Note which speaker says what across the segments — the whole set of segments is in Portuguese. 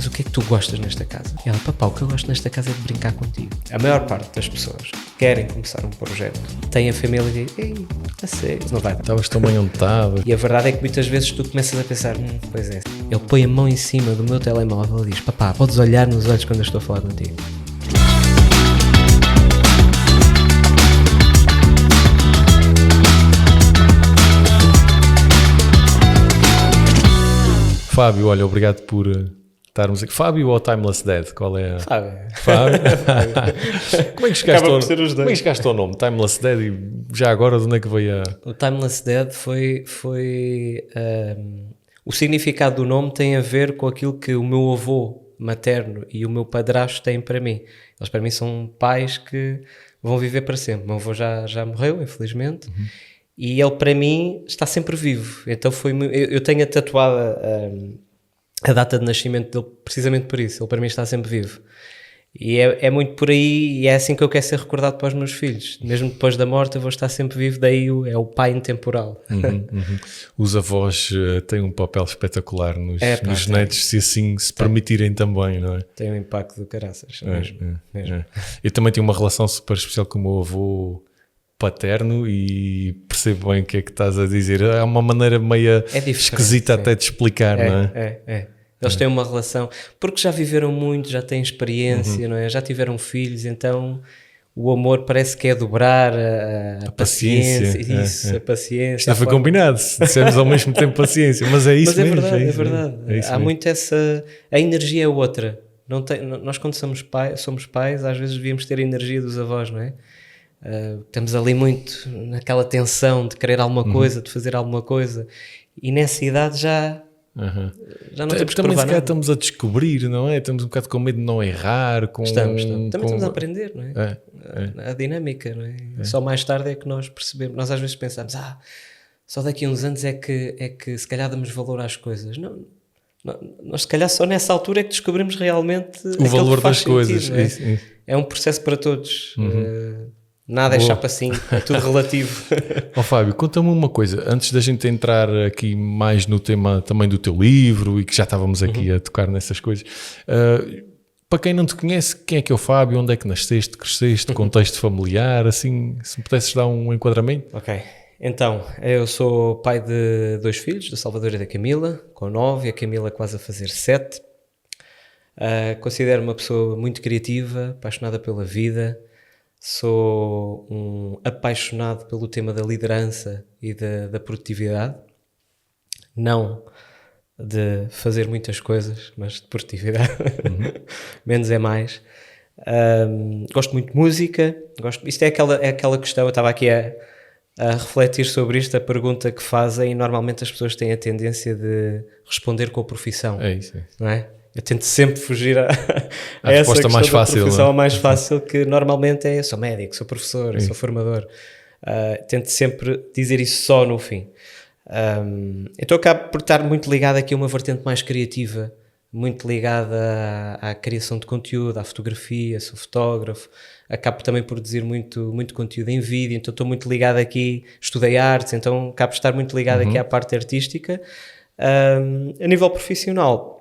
Speaker 1: mas o que é que tu gostas nesta casa? E ela, papá, o que eu gosto nesta casa é de brincar contigo. A maior parte das pessoas que querem começar um projeto têm a família e dizem, ei, a sério, não vai dar.
Speaker 2: Estavas tão bem onde estavas.
Speaker 1: E a verdade é que muitas vezes tu começas a pensar, pois é. Ele põe a mão em cima do meu telemóvel e diz, papá, podes olhar nos olhos quando eu estou a falar contigo.
Speaker 2: Fábio, olha, obrigado por estarmos aqui. Fábio ou Timeless Dead? Qual é a...
Speaker 1: Fábio.
Speaker 2: Como é que chegaste ao nome? Timeless Dead e já agora de onde é que veio a...
Speaker 1: O Timeless Dead foi o significado do nome tem a ver com aquilo que o meu avô materno e o meu padrasto têm para mim. Eles para mim são pais que vão viver para sempre. O meu avô já morreu, infelizmente. E ele, para mim, está sempre vivo. Então eu tenho tatuado a data de nascimento dele precisamente por isso. Ele, para mim, está sempre vivo. E é muito por aí, e é assim que eu quero ser recordado para os meus filhos. Mesmo depois da morte, eu vou estar sempre vivo. Daí é o pai intemporal.
Speaker 2: Os avós têm um papel espetacular nos netos, se assim se permitirem também, não é?
Speaker 1: Tem um impacto do caraças. Mesmo.
Speaker 2: Eu também tenho uma relação super especial com o meu avô paterno e percebo bem o que é que estás a dizer. É uma maneira meio esquisita até de explicar, não é?
Speaker 1: Eles têm uma relação, porque já viveram muito, já têm experiência, não é? Já tiveram filhos, então o amor parece que é dobrar a paciência. Isso, a paciência.
Speaker 2: Já foi combinado, se dissemos ao mesmo tempo paciência, mas é isso mesmo.
Speaker 1: É verdade. Há muito essa... A energia é outra. Nós quando somos pais, às vezes devíamos ter a energia dos avós, não é? Estamos ali muito naquela tensão de querer alguma coisa, de fazer alguma coisa, e nessa idade já não temos que provar nada.
Speaker 2: Estamos a descobrir, não é? Estamos um bocado com medo de não errar.
Speaker 1: Também estamos a aprender, não é? A dinâmica, não é? Só mais tarde é que nós percebemos. Nós às vezes pensamos, só daqui a uns anos é que se calhar damos valor às coisas. Não, nós se calhar só nessa altura é que descobrimos realmente
Speaker 2: o valor das
Speaker 1: sentido,
Speaker 2: coisas.
Speaker 1: É um processo para todos. Nada é chapacinho, é tudo relativo.
Speaker 2: Fábio, conta-me uma coisa, antes da gente entrar aqui mais no tema também do teu livro e que já estávamos aqui a tocar nessas coisas, para quem não te conhece, quem é que é o Fábio, onde é que nasceste, cresceste, contexto familiar, assim, se me pudesses dar um enquadramento?
Speaker 1: Ok, então, eu sou pai de 2 filhos, da Salvador e da Camila, com 9 e a Camila quase a fazer 7. Considero uma pessoa muito criativa, apaixonada pela vida. Sou um apaixonado pelo tema da liderança e da produtividade, não de fazer muitas coisas, mas de produtividade, menos é mais. Gosto muito de música, isto é aquela questão, eu estava aqui a refletir sobre isto, a pergunta que fazem, e normalmente as pessoas têm a tendência de responder com a profissão,
Speaker 2: é isso.
Speaker 1: Não é? Eu tento sempre fugir a
Speaker 2: essa resposta mais fácil,
Speaker 1: profissão mais fácil, que normalmente é: sou médico, sou professor, sou formador. Tento sempre dizer isso só no fim. Então acabo por estar muito ligado aqui a uma vertente mais criativa, muito ligada à criação de conteúdo, à fotografia, sou fotógrafo. Acabo também por produzir muito conteúdo em vídeo, então estou muito ligado aqui, estudei artes, então acabo por estar muito ligado aqui à parte artística. A nível profissional,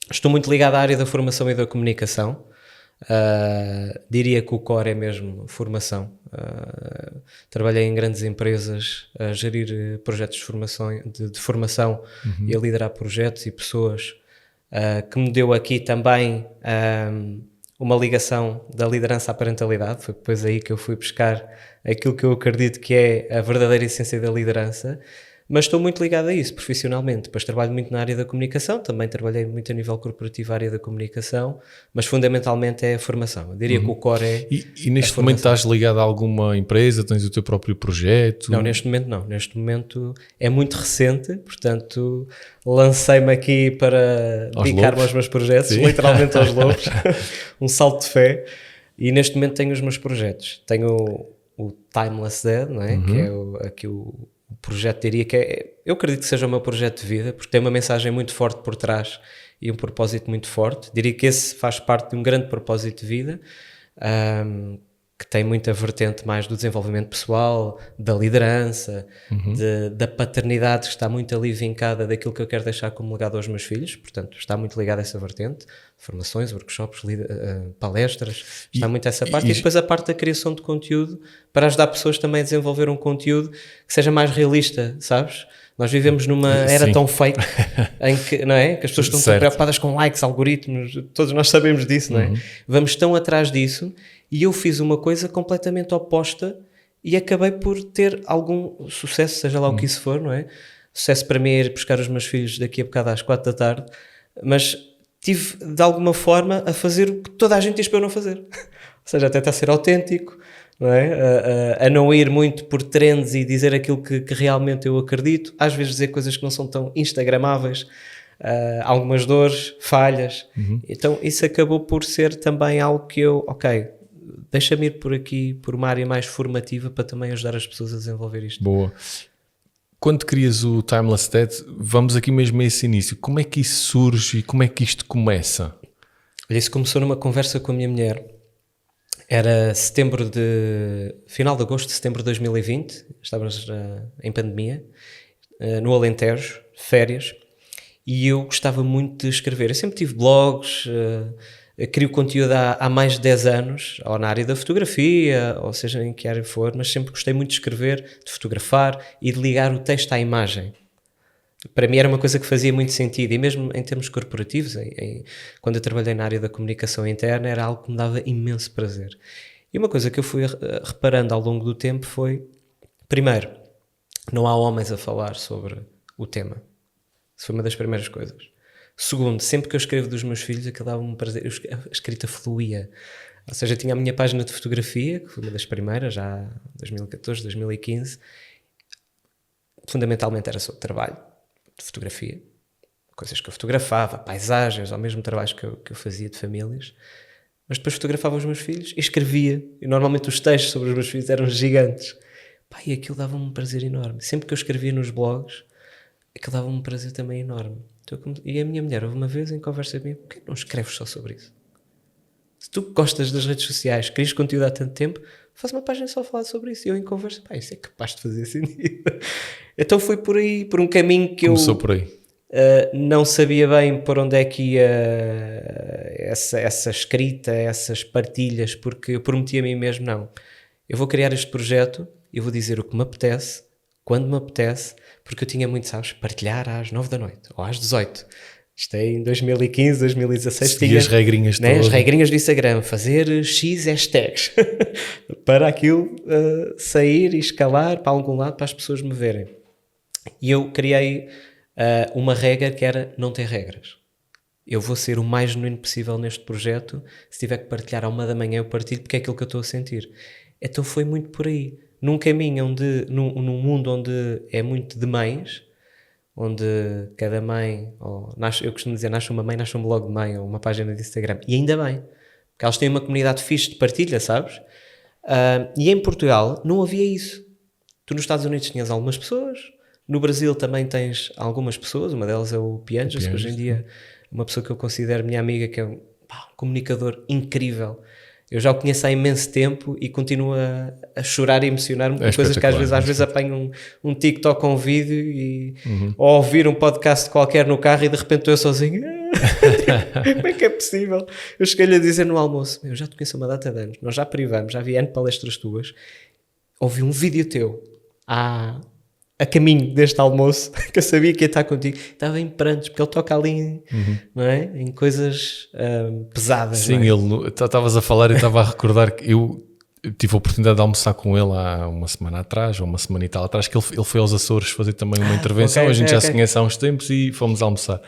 Speaker 1: estou muito ligado à área da formação e da comunicação. Diria que o core é mesmo formação. Trabalhei em grandes empresas a gerir projetos de formação e a liderar projetos e pessoas, que me deu aqui também uma ligação da liderança à parentalidade. Foi depois aí que eu fui buscar aquilo que eu acredito que é a verdadeira essência da liderança. Mas estou muito ligado a isso profissionalmente. Depois trabalho muito na área da comunicação, também trabalhei muito a nível corporativo, a área da comunicação, mas fundamentalmente é a formação. Eu diria que o core é.
Speaker 2: E neste momento estás ligado a alguma empresa? Tens o teu próprio projeto?
Speaker 1: Não, neste momento não. Neste momento é muito recente, portanto lancei-me aqui para dedicar-me aos meus projetos, literalmente aos lobos, um salto de fé. E neste momento tenho os meus projetos. Tenho o Timeless Dead, não é? Que é aqui o projeto, diria que eu acredito que seja o meu projeto de vida, porque tem uma mensagem muito forte por trás e um propósito muito forte. Diria que esse faz parte de um grande propósito de vida, que tem muita vertente mais do desenvolvimento pessoal, da liderança, da paternidade, que está muito ali vincada daquilo que eu quero deixar como legado aos meus filhos, portanto está muito ligado a essa vertente, formações, workshops, palestras, está muito essa parte, e depois a parte da criação de conteúdo, para ajudar pessoas também a desenvolver um conteúdo que seja mais realista, sabes? Nós vivemos numa era tão fake, em que, não é? Que as pessoas estão tão preocupadas com likes, algoritmos, todos nós sabemos disso, não é? Vamos tão atrás disso, e eu fiz uma coisa completamente oposta e acabei por ter algum sucesso, seja lá o que isso for, não é? Sucesso para mim é ir buscar os meus filhos daqui a bocado às 4 da tarde, mas tive de alguma forma a fazer o que toda a gente diz para eu não fazer. Ou seja, até a ser autêntico, não é? A não ir muito por trends e dizer aquilo que realmente eu acredito, às vezes dizer coisas que não são tão instagramáveis, algumas dores, falhas. Então isso acabou por ser também algo que eu, deixa-me ir por aqui, por uma área mais formativa, para também ajudar as pessoas a desenvolver isto.
Speaker 2: Boa. Quando crias o Timeless Dad, vamos aqui mesmo a esse início. Como é que isso surge e como é que isto começa?
Speaker 1: Olha, isso começou numa conversa com a minha mulher. Era final de agosto, setembro de 2020. Estávamos em pandemia, no Alentejo, férias. E eu gostava muito de escrever. Eu sempre tive blogs, crio conteúdo há mais de 10 anos, ou na área da fotografia, ou seja, em que área for, mas sempre gostei muito de escrever, de fotografar e de ligar o texto à imagem. Para mim era uma coisa que fazia muito sentido, e mesmo em termos corporativos, quando eu trabalhei na área da comunicação interna, era algo que me dava imenso prazer. E uma coisa que eu fui reparando ao longo do tempo foi, primeiro, não há homens a falar sobre o tema. Isso foi uma das primeiras coisas. Segundo, sempre que eu escrevo dos meus filhos, aquilo dava-me um prazer, a escrita fluía. Ou seja, eu tinha a minha página de fotografia, que foi uma das primeiras, já em 2014, 2015. Fundamentalmente era sobre trabalho de fotografia, coisas que eu fotografava, paisagens, ou mesmo trabalhos que eu fazia de famílias. Mas depois fotografava os meus filhos e escrevia. E normalmente os textos sobre os meus filhos eram gigantes. E aquilo dava-me um prazer enorme. Sempre que eu escrevia nos blogs, aquilo dava-me um prazer também enorme. E a minha mulher, houve uma vez em conversa comigo, por que não escreves só sobre isso? Se tu gostas das redes sociais, crias conteúdo há tanto tempo, faz uma página só a falar sobre isso. E eu em conversa, isso é capaz de fazer sentido. Então foi por aí, por um caminho que
Speaker 2: começou por aí.
Speaker 1: Não sabia bem por onde é que ia essa escrita, essas partilhas, porque eu prometi a mim mesmo, não, eu vou criar este projeto, eu vou dizer o que me apetece, quando me apetece, porque eu tinha muito, partilhar às 9 da noite, ou às 18. Isto é em 2015, 2016.
Speaker 2: Tinha as regrinhas
Speaker 1: todas. As regrinhas do Instagram, fazer X hashtags para aquilo sair e escalar para algum lado, para as pessoas me verem. E eu criei uma regra que era não ter regras. Eu vou ser o mais genuíno possível neste projeto. Se tiver que partilhar à 1 da manhã, eu partilho, porque é aquilo que eu estou a sentir. Então foi muito por aí. Num caminho num mundo onde é muito de mães, onde cada mãe, eu costumo dizer, nasce uma mãe, nasce um blog de mãe, ou uma página de Instagram, e ainda bem, porque elas têm uma comunidade fixe de partilha, sabes? E em Portugal não havia isso. Tu nos Estados Unidos tinhas algumas pessoas, no Brasil também tens algumas pessoas, uma delas é o Pianjas, que hoje em dia é uma pessoa que eu considero minha amiga, que é um comunicador incrível. Eu já o conheço há imenso tempo e continuo a chorar e emocionar-me com coisas que às vezes apanho um TikTok com um vídeo ou ouvir um podcast qualquer no carro e de repente estou eu sozinho. Como é que é possível? Eu cheguei-lhe a dizer no almoço, eu já te conheço uma data de anos, nós já privamos, já vi N palestras tuas, ouvi um vídeo teu a caminho deste almoço, que eu sabia que ia estar contigo, estava em prantos, porque ele toca ali não é? Em coisas pesadas.
Speaker 2: Sim, estavas a falar e estava a recordar que eu tive a oportunidade de almoçar com ele há uma semana atrás, ou uma semana e tal atrás, que ele foi aos Açores fazer também uma intervenção, a gente já se conhece há uns tempos e fomos almoçar.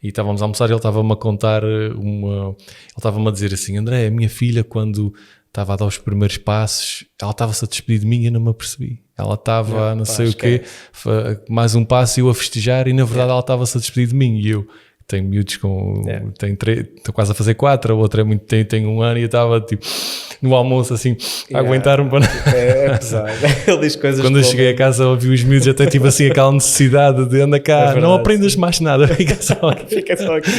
Speaker 2: E estávamos a almoçar e ele estava-me a contar ele estava-me a dizer assim, André, a minha filha quando estava a dar os primeiros passos, ela estava-se a despedir de mim e eu não me apercebi. Ela estava não sei o quê, mais um passo e eu a festejar e na verdade ela estava-se a despedir de mim e eu tenho miúdos estou quase a fazer 4, a outra tem 1 ano e eu estava tipo, no almoço, assim, a aguentar-me para...
Speaker 1: É pesado. Ele diz coisas.
Speaker 2: Quando eu cheguei a casa, ouvi os miúdos, até tive assim aquela necessidade de andar cá, não aprendas mais nada, fica só aqui.
Speaker 1: Fica só aqui.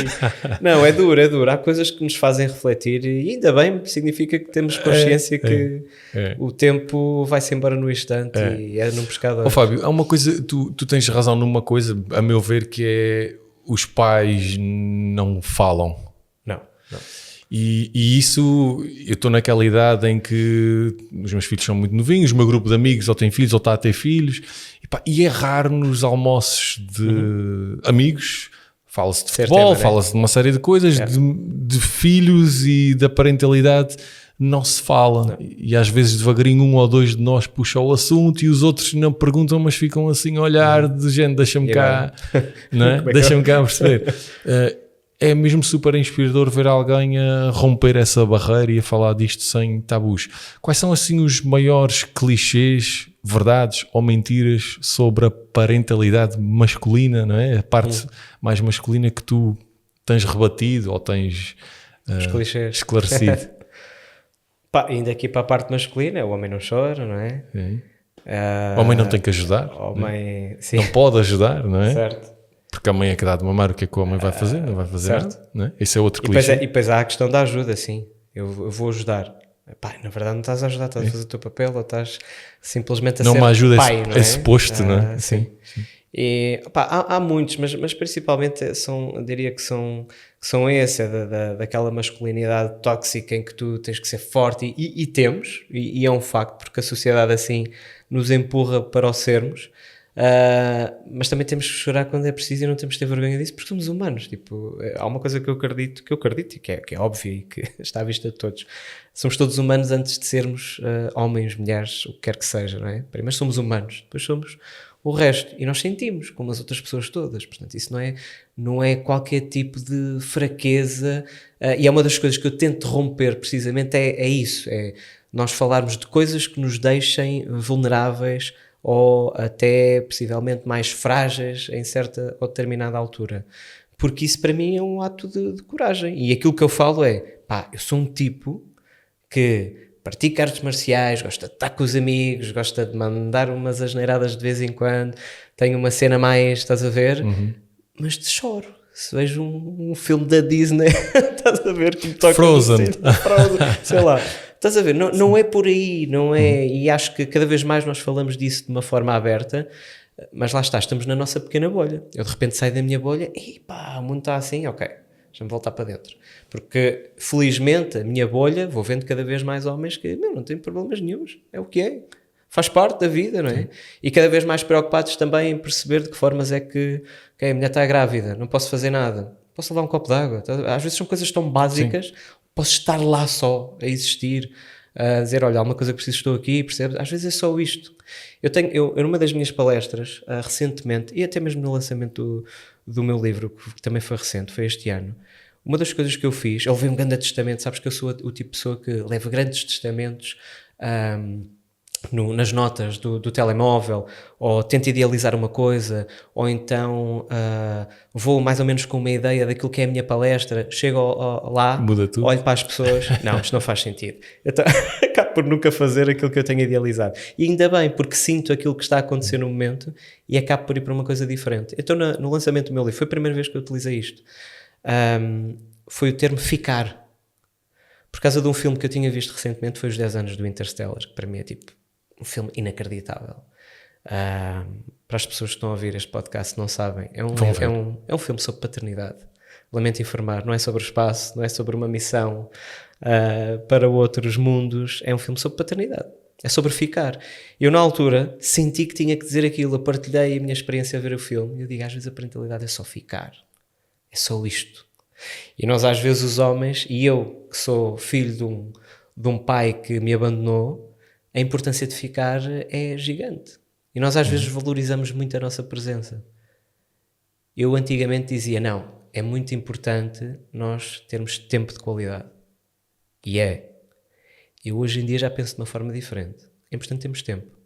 Speaker 1: Não, é duro. Há coisas que nos fazem refletir e ainda bem, significa que temos consciência que o tempo vai-se embora no instante e é num pescador.
Speaker 2: Ó Fábio, há uma coisa, tu tens razão numa coisa, a meu ver, que é os pais não falam.
Speaker 1: Não.
Speaker 2: E isso, eu estou naquela idade em que os meus filhos são muito novinhos, o meu grupo de amigos ou tem filhos ou está a ter filhos, e é raro nos almoços de amigos, fala-se de futebol, fala-se de uma série de coisas, de filhos e da parentalidade não se fala. Não. E às vezes devagarinho um ou dois de nós puxa o assunto e os outros não perguntam, mas ficam assim a olhar de gente, deixa-me cá, não é? Deixa-me cá perceber. É mesmo super inspirador ver alguém a romper essa barreira e a falar disto sem tabus. Quais são assim os maiores clichês, verdades ou mentiras sobre a parentalidade masculina, não é? A parte mais masculina que tu tens rebatido ou tens esclarecido?
Speaker 1: Indo aqui para a parte masculina, o homem não chora, não é?
Speaker 2: O homem não tem que ajudar. Não pode ajudar, não é?
Speaker 1: Certo.
Speaker 2: Porque a mãe é que dá de mamar, o que é que o homem vai fazer? Não vai fazer nada, não é? Esse é outro clichê.
Speaker 1: E depois há a questão da ajuda, sim. Eu vou ajudar. Na verdade não estás a ajudar, estás a fazer o teu papel ou estás simplesmente a ser pai, não é?
Speaker 2: Não me ajuda esse posto, não é?
Speaker 1: Sim. E, há muitos, mas principalmente eu diria que são esse, daquela masculinidade tóxica em que tu tens que ser forte e temos, e é um facto, porque a sociedade assim nos empurra para o sermos. Mas também temos que chorar quando é preciso e não temos que ter vergonha disso porque somos humanos. Tipo, há uma coisa que eu acredito e que é óbvio e que está à vista de todos. Somos todos humanos antes de sermos homens, mulheres, o que quer que seja, não é? Primeiro somos humanos, depois somos o resto e nós sentimos como as outras pessoas todas. Portanto, isso não é qualquer tipo de fraqueza e é uma das coisas que eu tento romper precisamente é isso, é nós falarmos de coisas que nos deixem vulneráveis ou até possivelmente mais frágeis em certa ou determinada altura, porque isso para mim é um ato de coragem, e aquilo que eu falo é, eu sou um tipo que pratica artes marciais, gosta de estar com os amigos, gosta de mandar umas asneiradas de vez em quando, tenho uma cena mais, estás a ver, mas te choro. Se vejo um filme da Disney, estás a ver que me toca
Speaker 2: Frozen,
Speaker 1: sei lá. Estás a ver? Não é por aí, não é? E acho que cada vez mais nós falamos disso de uma forma aberta, mas lá está, estamos na nossa pequena bolha. Eu de repente saio da minha bolha e o mundo está assim, ok, deixa-me voltar para dentro. Porque felizmente a minha bolha, vou vendo cada vez mais homens que não têm problemas nenhuns, é o que é. Faz parte da vida, não é? Sim. E cada vez mais preocupados também em perceber de que formas é que a mulher está grávida, não posso fazer nada, posso levar um copo de água. Às vezes são coisas tão básicas. Sim. Posso estar lá só, a existir, a dizer, olha, há uma coisa que preciso, estou aqui, percebes? Às vezes é só isto. Eu numa das minhas palestras, recentemente, e até mesmo no lançamento do meu livro, que também foi recente, foi este ano, uma das coisas que eu fiz, eu levei um grande testamento, sabes que eu sou o tipo de pessoa que leva grandes testamentos nas notas do telemóvel, ou tento idealizar uma coisa, ou então vou mais ou menos com uma ideia daquilo que é a minha palestra, chego lá, olho para as pessoas, não, isto não faz sentido. Então, acabo por nunca fazer aquilo que eu tenho idealizado. E ainda bem, porque sinto aquilo que está a acontecer no momento e acabo por ir para uma coisa diferente. Então, no lançamento do meu livro, foi a primeira vez que eu utilizei isto. Foi o termo ficar. Por causa de um filme que eu tinha visto recentemente, foi os 10 anos do Interstellar, que para mim é tipo um filme inacreditável. Para as pessoas que estão a ouvir este podcast não sabem, é um filme sobre paternidade. Lamento informar, não é sobre o espaço, não é sobre uma missão para outros mundos, é um filme sobre paternidade, é sobre ficar. Eu na altura senti que tinha que dizer aquilo, eu partilhei a minha experiência a ver o filme e eu digo, às vezes a parentalidade é só ficar, é só isto. E nós às vezes os homens, e eu que sou filho de um pai que me abandonou, a importância de ficar é gigante. E nós às vezes valorizamos muito a nossa presença. Eu antigamente dizia, não, é muito importante nós termos tempo de qualidade. E é. Eu hoje em dia já penso de uma forma diferente. É importante termos tempo.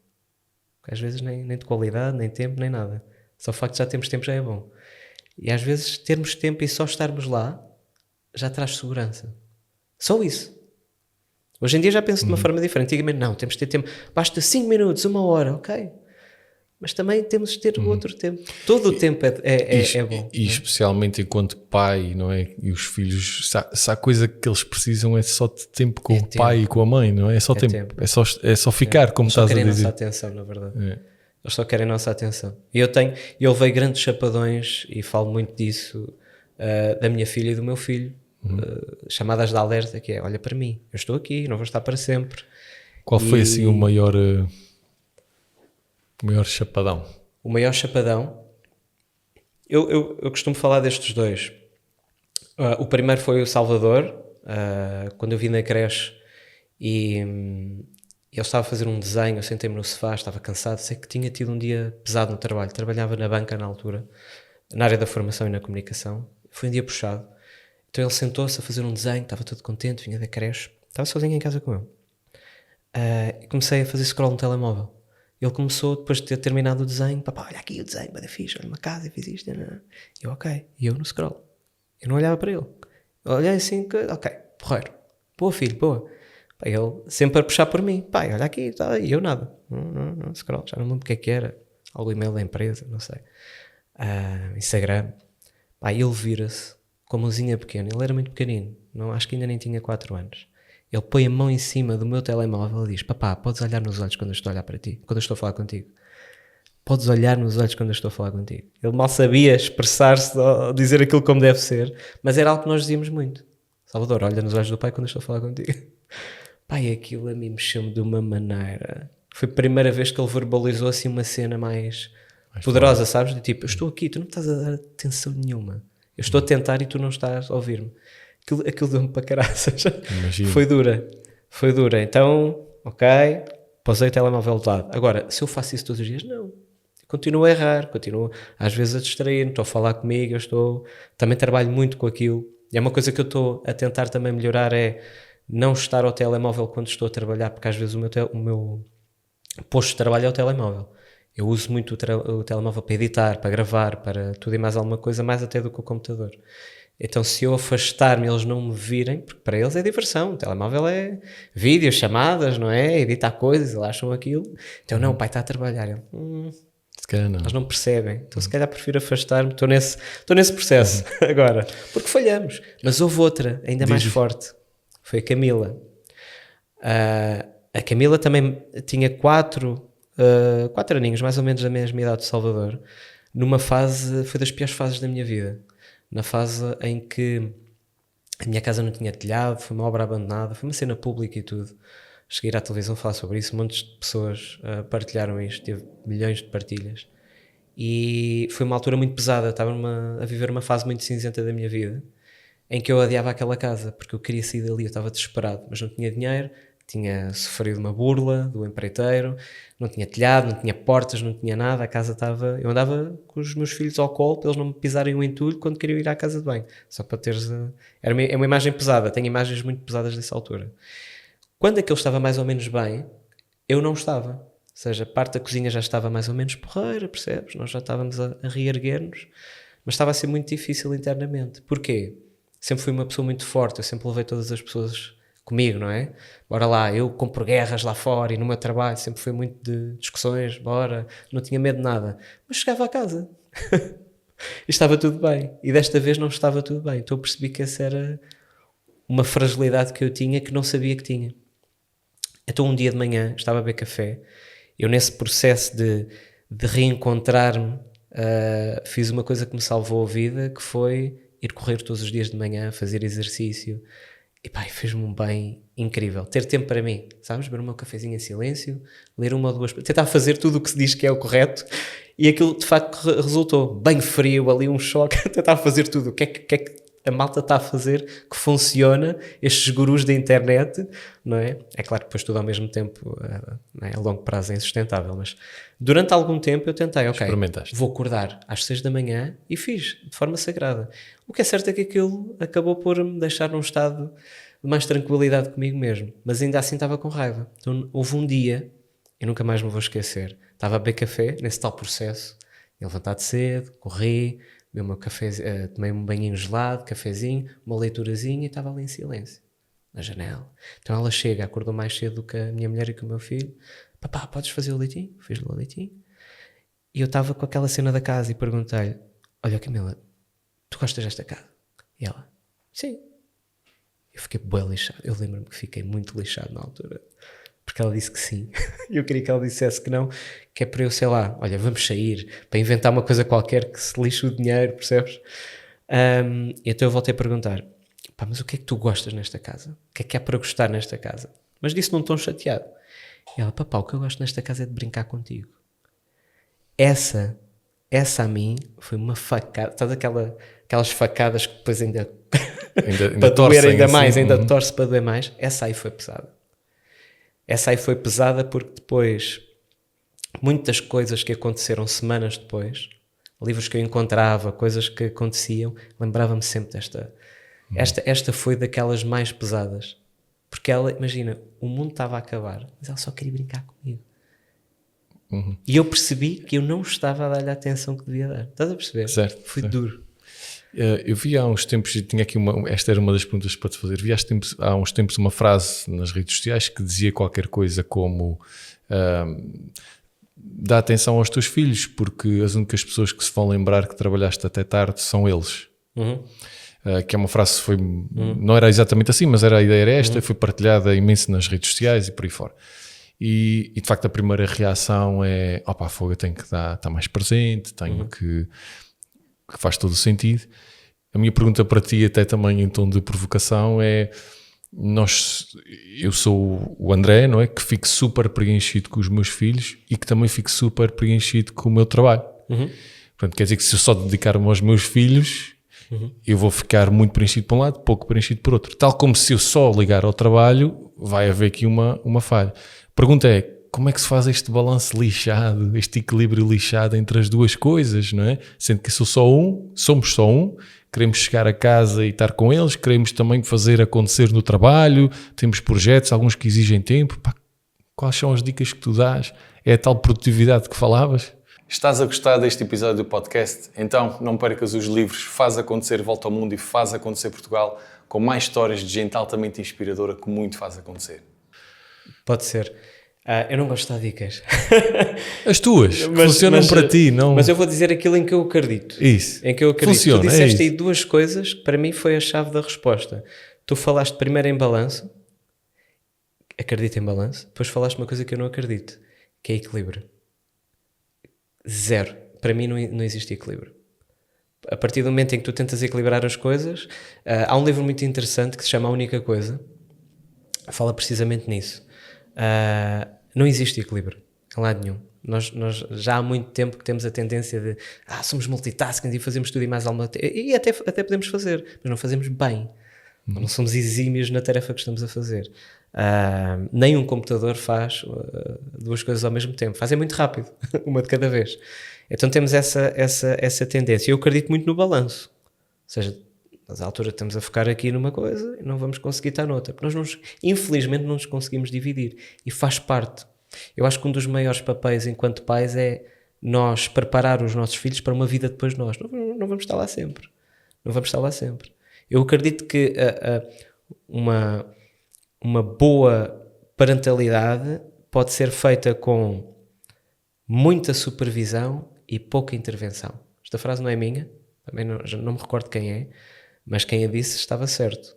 Speaker 1: Porque às vezes nem de qualidade, nem tempo, nem nada. Só o facto de já termos tempo já é bom. E às vezes termos tempo e só estarmos lá já traz segurança. Só isso. Hoje em dia já penso de uma forma diferente. Antigamente, não, temos de ter tempo. Basta 5 minutos, 1 hora, ok. Mas também temos de ter outro tempo. Todo o tempo é bom.
Speaker 2: E especialmente enquanto pai, não é? E os filhos, se há coisa que eles precisam é só de tempo com o pai e com a mãe, não é? É só tempo. É só ficar, como estás a dizer.
Speaker 1: Eles só querem a nossa atenção, na verdade. Eles só querem a nossa atenção. E eu levei grandes chapadões, e falo muito disso, da minha filha e do meu filho, chamadas de alerta, que é, olha para mim, eu estou aqui, não vou estar para sempre.
Speaker 2: Qual foi assim o maior chapadão?
Speaker 1: O maior chapadão, eu costumo falar destes dois. O primeiro foi o Salvador, quando eu vim na creche e ele estava a fazer um desenho, eu sentei-me no sofá, estava cansado, sei que tinha tido um dia pesado no trabalho, trabalhava na banca na altura, na área da formação e na comunicação, foi um dia puxado. Então ele sentou-se a fazer um desenho, estava todo contente, vinha da creche, estava sozinho em casa com ele. E comecei a fazer scroll no telemóvel. Ele começou, depois de ter terminado o desenho, papá, olha aqui o desenho, bada fixe, olha uma casa, fiz isto. E eu, ok. E eu no scroll. Eu não olhava para ele. Eu olhei assim, ok, porreiro. Boa, filho, boa. Pá, ele sempre a puxar por mim. Pai, olha aqui, tá. E eu nada. Não, scroll. Já não lembro o que era. Algum e-mail da empresa, não sei. Instagram. Pá, ele vira-se com a mãozinha pequena. Ele era muito pequenino. Não, acho que ainda nem tinha 4 anos. Ele põe a mão em cima do meu telemóvel e diz, papá, podes olhar nos olhos quando eu estou a olhar para ti, quando eu estou a falar contigo. Podes olhar nos olhos quando eu estou a falar contigo. Ele mal sabia expressar-se ou dizer aquilo como deve ser, mas era algo que nós dizíamos muito. Salvador, olha nos olhos do pai quando eu estou a falar contigo. Pai, aquilo a mim mexeu-me de uma maneira. Foi a primeira vez que ele verbalizou assim uma cena mais poderosa, sabes? De tipo, eu estou aqui, tu não estás a dar atenção nenhuma. Eu estou a tentar e tu não estás a ouvir-me. Aquilo deu-me para caraças. Foi dura. Então, ok, pausei o telemóvel de lado. Agora, se eu faço isso todos os dias, não. Continuo a errar, continuo às vezes a distrair-me, estou a falar comigo, também trabalho muito com aquilo. E é uma coisa que eu estou a tentar também melhorar, é não estar ao telemóvel quando estou a trabalhar, porque às vezes o meu posto de trabalho é o telemóvel. Eu uso muito o telemóvel para editar, para gravar, para tudo e mais alguma coisa, mais até do que o computador. Então se eu afastar-me, eles não me virem, porque para eles é diversão, o telemóvel é vídeos, chamadas, não é? Editar coisas, eles acham aquilo. Então não, o pai está a trabalhar.
Speaker 2: Se calhar não.
Speaker 1: Eles não percebem. Então se calhar prefiro afastar-me, estou nesse processo agora. Porque falhamos. Mas houve outra, ainda mais forte. Foi a Camila. A Camila também tinha 4 aninhos, mais ou menos da mesma idade do Salvador. Numa fase, foi das piores fases da minha vida. Na fase em que a minha casa não tinha telhado, foi uma obra abandonada, foi uma cena pública e tudo. Cheguei à televisão a falar sobre isso, montes de pessoas partilharam isto, teve milhões de partilhas. E foi uma altura muito pesada, estava a viver uma fase muito cinzenta da minha vida, em que eu odiava aquela casa, porque eu queria sair dali, eu estava desesperado, mas não tinha dinheiro, tinha sofrido uma burla do empreiteiro, não tinha telhado, não tinha portas, não tinha nada, a casa estava... Eu andava com os meus filhos ao colo para eles não me pisarem o entulho quando queriam ir à casa de banho, só para teres... É uma imagem pesada, tenho imagens muito pesadas dessa altura. Quando aquilo estava mais ou menos bem, eu não estava. Ou seja, parte da cozinha já estava mais ou menos porreira, percebes? Nós já estávamos a reerguer-nos, mas estava a ser muito difícil internamente. Porquê? Sempre fui uma pessoa muito forte, eu sempre levei todas as pessoas comigo, não é? Bora lá, eu compro guerras lá fora e no meu trabalho sempre foi muito de discussões, bora, não tinha medo de nada. Mas chegava a casa e estava tudo bem. E desta vez não estava tudo bem. Então eu percebi que essa era uma fragilidade que eu tinha que não sabia que tinha. Então um dia de manhã estava a beber café, eu nesse processo de reencontrar-me fiz uma coisa que me salvou a vida, que foi ir correr todos os dias de manhã, fazer exercício. E pá, fez-me um bem incrível. Ter tempo para mim, sabes? Beber o meu cafezinho em silêncio, ler 1 ou 2... Tentar fazer tudo o que se diz que é o correto. E aquilo, de facto, resultou. Bem frio, ali um choque. Tentar fazer tudo. O que é que a malta está a fazer que funciona? Estes gurus da internet, não é? É claro que depois tudo ao mesmo tempo, não é? A longo prazo é insustentável. Mas durante algum tempo eu tentei, ok, vou acordar às 6 da manhã e fiz, de forma sagrada. O que é certo é que aquilo acabou por me deixar num estado de mais tranquilidade comigo mesmo, mas ainda assim estava com raiva. Então houve um dia, eu nunca mais me vou esquecer, estava a beber café, nesse tal processo, ia levantar de cedo, corri, bebi o meu café, tomei um banhinho gelado, cafezinho, uma leiturazinha e estava ali em silêncio. na janela. Então ela chega, acordou mais cedo do que a minha mulher e que o meu filho. Papá, podes fazer o leitinho? Fiz-lhe o leitinho. E eu estava com aquela cena da casa e perguntei-lhe, olha Camila, tu gostas desta casa? E ela, sim. Eu fiquei bué lixado. Eu lembro-me que fiquei muito lixado na altura. Porque ela disse que sim. E eu queria que ela dissesse que não. Que é para eu, sei lá, olha, vamos sair. Para inventar uma coisa qualquer que se lixe o dinheiro, percebes? Então eu voltei a perguntar, pá, mas o que é que tu gostas nesta casa? O que é que há para gostar nesta casa? Mas disse num tom chateado. E ela, papá, o que eu gosto nesta casa é de brincar contigo. Essa a mim foi uma facada. Estás aquelas facadas que depois ainda para doer ainda assim, mais, ainda torce para doer mais. Essa aí foi pesada. Essa aí foi pesada porque depois muitas coisas que aconteceram semanas depois, livros que eu encontrava, coisas que aconteciam, lembrava-me sempre desta. Esta foi daquelas mais pesadas. Porque ela, imagina, o mundo estava a acabar, mas ela só queria brincar comigo. E eu percebi que eu não estava a dar-lhe a atenção que devia dar. Estás a perceber?
Speaker 2: Certo,
Speaker 1: foi
Speaker 2: certo.
Speaker 1: duro.
Speaker 2: Eu vi há uns tempos, e tinha aqui esta era uma das perguntas para te fazer, vi há uns tempos uma frase nas redes sociais que dizia qualquer coisa como dá atenção aos teus filhos, porque as únicas pessoas que se vão lembrar que trabalhaste até tarde são eles. Que é uma frase que não era exatamente assim, mas a ideia era esta, foi partilhada imenso nas redes sociais e por aí fora. E de facto a primeira reação é opá, fogo, eu tenho que estar mais presente, tenho que faz todo o sentido. A minha pergunta para ti, até também em tom de provocação, é eu sou o André, não é? Que fico super preenchido com os meus filhos e que também fico super preenchido com o meu trabalho. Portanto, quer dizer que se eu só dedicar-me aos meus filhos, eu vou ficar muito preenchido por um lado, pouco preenchido por outro. Tal como se eu só ligar ao trabalho, vai haver aqui uma falha. A pergunta é, como é que se faz este balanço lixado, este equilíbrio lixado entre as duas coisas, não é? Sendo que somos só um, queremos chegar a casa e estar com eles, queremos também fazer acontecer no trabalho, temos projetos, alguns que exigem tempo. Pá, quais são as dicas que tu dás? É a tal produtividade que falavas? Estás a gostar deste episódio do podcast? Então não percas os livros Faz Acontecer Volta ao Mundo e Faz Acontecer Portugal, com mais histórias de gente altamente inspiradora que muito faz acontecer.
Speaker 1: Pode ser. Eu não gosto de dar dicas.
Speaker 2: As tuas, que funcionam para ti. Não...
Speaker 1: Mas eu vou dizer aquilo em que eu acredito.
Speaker 2: Isso.
Speaker 1: Em que eu acredito.
Speaker 2: Funciona,
Speaker 1: tu disseste aí duas coisas que para mim foi a chave da resposta. Tu falaste primeiro em balanço. Acredito em balanço. Depois falaste uma coisa que eu não acredito, que é equilíbrio. Zero. Para mim não existe equilíbrio. A partir do momento em que tu tentas equilibrar as coisas, há um livro muito interessante que se chama A Única Coisa. Fala precisamente nisso. Não existe equilíbrio em lado nenhum. Nós já há muito tempo que temos a tendência de somos multitasking e fazemos tudo e mais alguma e até podemos fazer, mas não fazemos bem. Não somos exímios na tarefa que estamos a fazer. Nem um computador faz duas coisas ao mesmo tempo, fazem muito rápido, uma de cada vez. Então temos essa tendência. Eu acredito muito no balanço, ou seja, à altura estamos a focar aqui numa coisa e não vamos conseguir estar noutra, porque nós infelizmente não nos conseguimos dividir, e faz parte. Eu acho que um dos maiores papéis enquanto pais é nós preparar os nossos filhos para uma vida depois de nós. Não vamos estar lá sempre. Eu acredito que uma boa parentalidade pode ser feita com muita supervisão e pouca intervenção. Esta frase não é minha, também não me recordo quem é, mas quem a disse estava certo.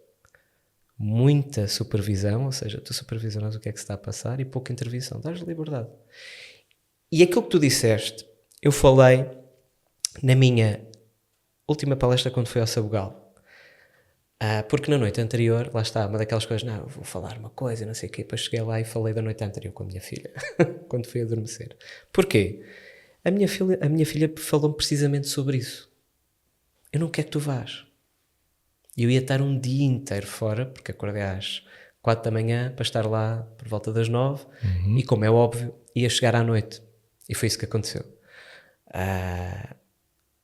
Speaker 1: Muita supervisão, ou seja, tu supervisionas o que é que se está a passar, e pouca intervenção, dás liberdade. E aquilo que tu disseste, eu falei na minha última palestra quando fui ao Sabugal. Porque na noite anterior, lá está, uma daquelas coisas, vou falar uma coisa, não sei o quê, depois cheguei lá e falei da noite anterior com a minha filha, quando fui adormecer. Porquê? A minha filha falou-me precisamente sobre isso. Eu não quero que tu vás. E eu ia estar um dia inteiro fora, porque acordei às 4 da manhã para estar lá por volta das 9, e como é óbvio, ia chegar à noite. E foi isso que aconteceu.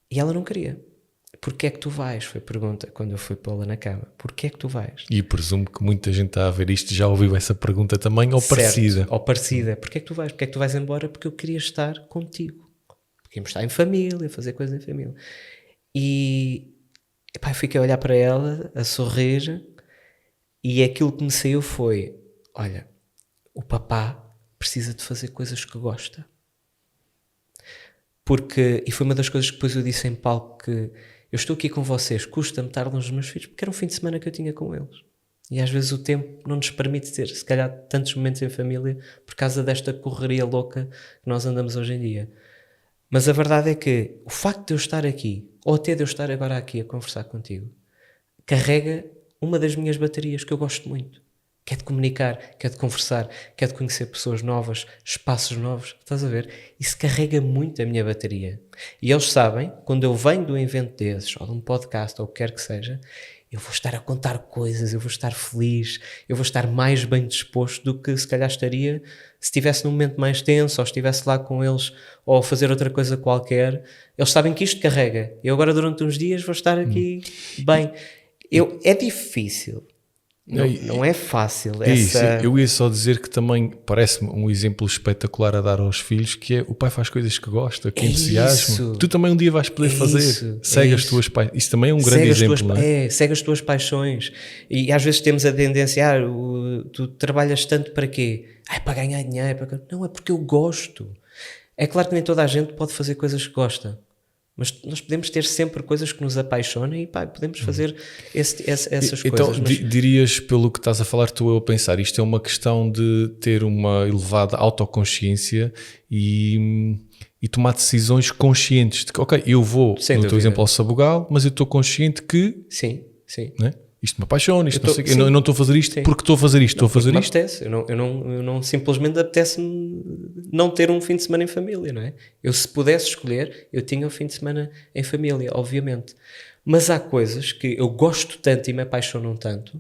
Speaker 1: E ela não queria. Porquê é que tu vais? Foi a pergunta quando eu fui pô-la na cama. Porquê é que tu vais?
Speaker 2: E presumo que muita gente está a ver isto já ouviu essa pergunta também, ou parecida.
Speaker 1: Ou parecida. Porquê é que tu vais? Porquê é que tu vais embora? Porque eu queria estar contigo. Porque íamos estar em família, fazer coisas em família. E eu fiquei a olhar para ela, a sorrir, E aquilo que me saiu foi, olha, o papá precisa de fazer coisas que gosta. E foi uma das coisas que depois eu disse em palco, que eu estou aqui com vocês, custa-me estar longe dos meus filhos, porque era um fim de semana que eu tinha com eles. E às vezes o tempo não nos permite ter, se calhar, tantos momentos em família por causa desta correria louca que nós andamos hoje em dia. Mas a verdade é que o facto de eu estar aqui, ou até de eu estar agora aqui a conversar contigo, carrega uma das minhas baterias que eu gosto muito, que é de comunicar, que é de conversar, que é de conhecer pessoas novas, espaços novos, estás a ver? Isso carrega muito a minha bateria. E eles sabem, quando eu venho de um evento desses, ou de um podcast, ou o que quer que seja, eu vou estar a contar coisas, eu vou estar feliz, eu vou estar mais bem disposto do que se calhar estaria se estivesse num momento mais tenso, ou estivesse lá com eles, ou a fazer outra coisa qualquer. Eles sabem que isto carrega. Eu agora durante uns dias vou estar aqui bem. É difícil. Não é fácil.
Speaker 2: Isso, eu ia só dizer que também parece-me um exemplo espetacular a dar aos filhos, que é o pai faz coisas que gosta, que entusiasma. Tu também um dia vais poder fazer. Segue as tuas paixões. Isso também é um grande exemplo, não é?
Speaker 1: Segue as tuas paixões. E às vezes temos a tendência, tu trabalhas tanto para quê? Para ganhar dinheiro. Não, é porque eu gosto. É claro que nem toda a gente pode fazer coisas que gosta. Mas nós podemos ter sempre coisas que nos apaixonem e podemos fazer essas
Speaker 2: então,
Speaker 1: coisas.
Speaker 2: Então, dirias, pelo que estás a falar, estou a pensar, isto é uma questão de ter uma elevada autoconsciência e tomar decisões conscientes de que, ok, eu vou, no teu exemplo, ao Sabugal, mas eu estou consciente que...
Speaker 1: Sim.
Speaker 2: Né? Isto me apaixona, eu não estou a fazer isto porque estou a fazer isto, estou a fazer isto.
Speaker 1: Apetece. Eu não simplesmente apetece-me não ter um fim de semana em família, não é? Eu, se pudesse escolher, eu tinha um fim de semana em família, obviamente. Mas há coisas que eu gosto tanto e me apaixonam tanto.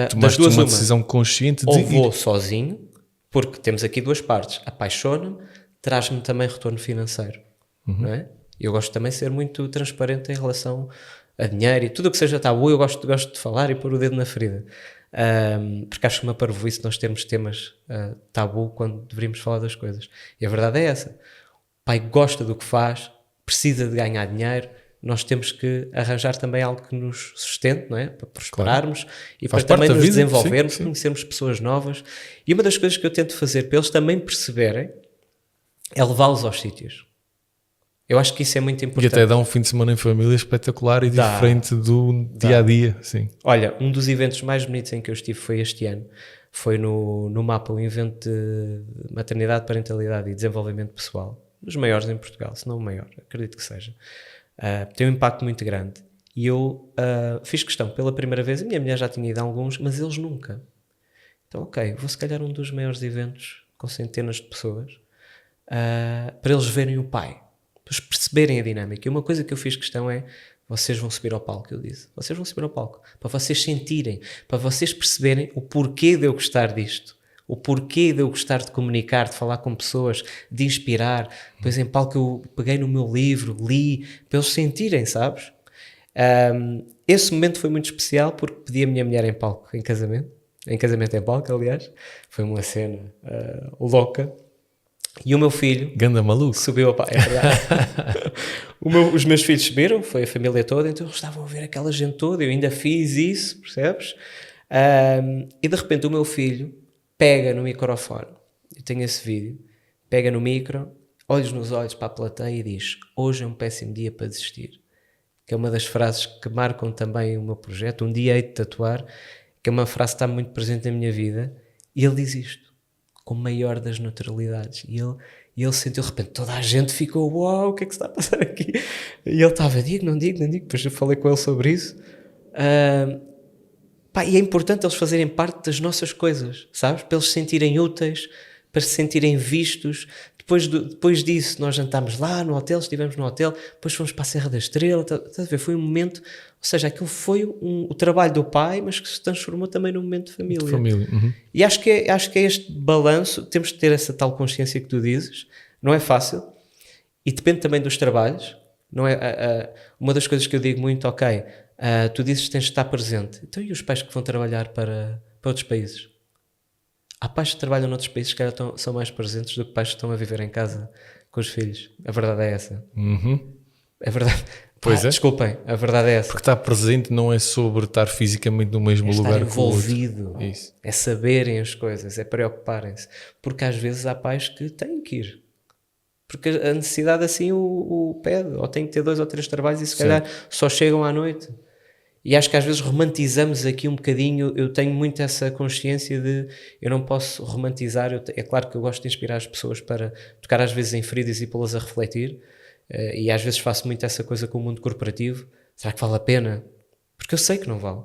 Speaker 2: Tomaste uma decisão consciente de
Speaker 1: ou vou sozinho, porque temos aqui duas partes. Apaixona-me, traz-me também retorno financeiro, não é? Eu gosto também de ser muito transparente em relação a dinheiro e tudo o que seja tabu, eu gosto de falar e pôr o dedo na ferida, porque acho que uma parvoíce nós termos temas tabu quando deveríamos falar das coisas, e a verdade é essa. O pai gosta do que faz, precisa de ganhar dinheiro, nós temos que arranjar também algo que nos sustente, não é? Para prosperarmos, e para também nos desenvolvermos, conhecermos pessoas novas. E uma das coisas que eu tento fazer para eles também perceberem é levá-los aos sítios. Eu acho que isso é muito importante.
Speaker 2: E até dá um fim de semana em família espetacular e diferente do dia-a-dia. Sim.
Speaker 1: Olha, um dos eventos mais bonitos em que eu estive foi este ano. Foi no MAPA, um evento de maternidade, parentalidade e desenvolvimento pessoal. Dos maiores em Portugal, se não o maior, acredito que seja. Tem um impacto muito grande. E eu fiz questão, pela primeira vez, a minha mulher já tinha ido a alguns, mas eles nunca. Então, ok, vou se calhar um dos maiores eventos com centenas de pessoas, para eles verem o pai. Para perceberem a dinâmica. E uma coisa que eu fiz questão é: vocês vão subir ao palco, eu disse. Vocês vão subir ao palco. Para vocês sentirem, para vocês perceberem o porquê de eu gostar disto. O porquê de eu gostar de comunicar, de falar com pessoas, de inspirar. Depois em palco eu peguei no meu livro, li, para eles sentirem, sabes? Esse momento foi muito especial porque pedi a minha mulher em palco, em casamento em palco, aliás. Foi uma cena louca. E o meu filho...
Speaker 2: Ganda maluco.
Speaker 1: Subiu a... É verdade. Os meus filhos subiram, foi a família toda, então eles estavam a ver aquela gente toda, eu ainda fiz isso, percebes? E de repente o meu filho pega no microfone, eu tenho esse vídeo, pega no micro, olhos nos olhos para a plateia e diz: hoje é um péssimo dia para desistir. Que é uma das frases que marcam também o meu projeto, um dia hei de tatuar, que é uma frase que está muito presente na minha vida, e ele diz isto com a maior das naturalidades, e ele sentiu, de repente, toda a gente ficou: uau, o que é que se está a passar aqui? E ele estava: digo, não digo, depois eu falei com ele sobre isso. E é importante eles fazerem parte das nossas coisas, sabes? Para eles se sentirem úteis, para se sentirem vistos. Depois disso nós jantámos lá no hotel, estivemos no hotel, depois fomos para a Serra da Estrela, estás a ver? Foi um momento, ou seja, aquilo foi o trabalho do pai, mas que se transformou também num momento de família. E acho que é este balanço, temos de ter essa tal consciência que tu dizes, não é fácil, e depende também dos trabalhos, não é? Uma das coisas que eu digo muito, ok, tu dizes que tens de estar presente, então e os pais que vão trabalhar para outros países? Há pais que trabalham noutros países que são mais presentes do que pais que estão a viver em casa com os filhos. A verdade é essa. É verdade.
Speaker 2: Pois é.
Speaker 1: Desculpem, a verdade é essa.
Speaker 2: Porque estar presente não é sobre estar fisicamente no mesmo lugar que o
Speaker 1: envolvido,
Speaker 2: outro. Isso.
Speaker 1: é saberem as coisas, é preocuparem-se. Porque às vezes há pais que têm que ir. Porque a necessidade assim o pede. Ou têm que ter 2 ou 3 trabalhos e se calhar só chegam à noite. E acho que às vezes romantizamos aqui um bocadinho. Eu tenho muito essa consciência de eu não posso romantizar. É claro que eu gosto de inspirar as pessoas para tocar às vezes em feridas e pô-las a refletir. E às vezes faço muito essa coisa com o mundo corporativo. Será que vale a pena? Porque eu sei que não vale.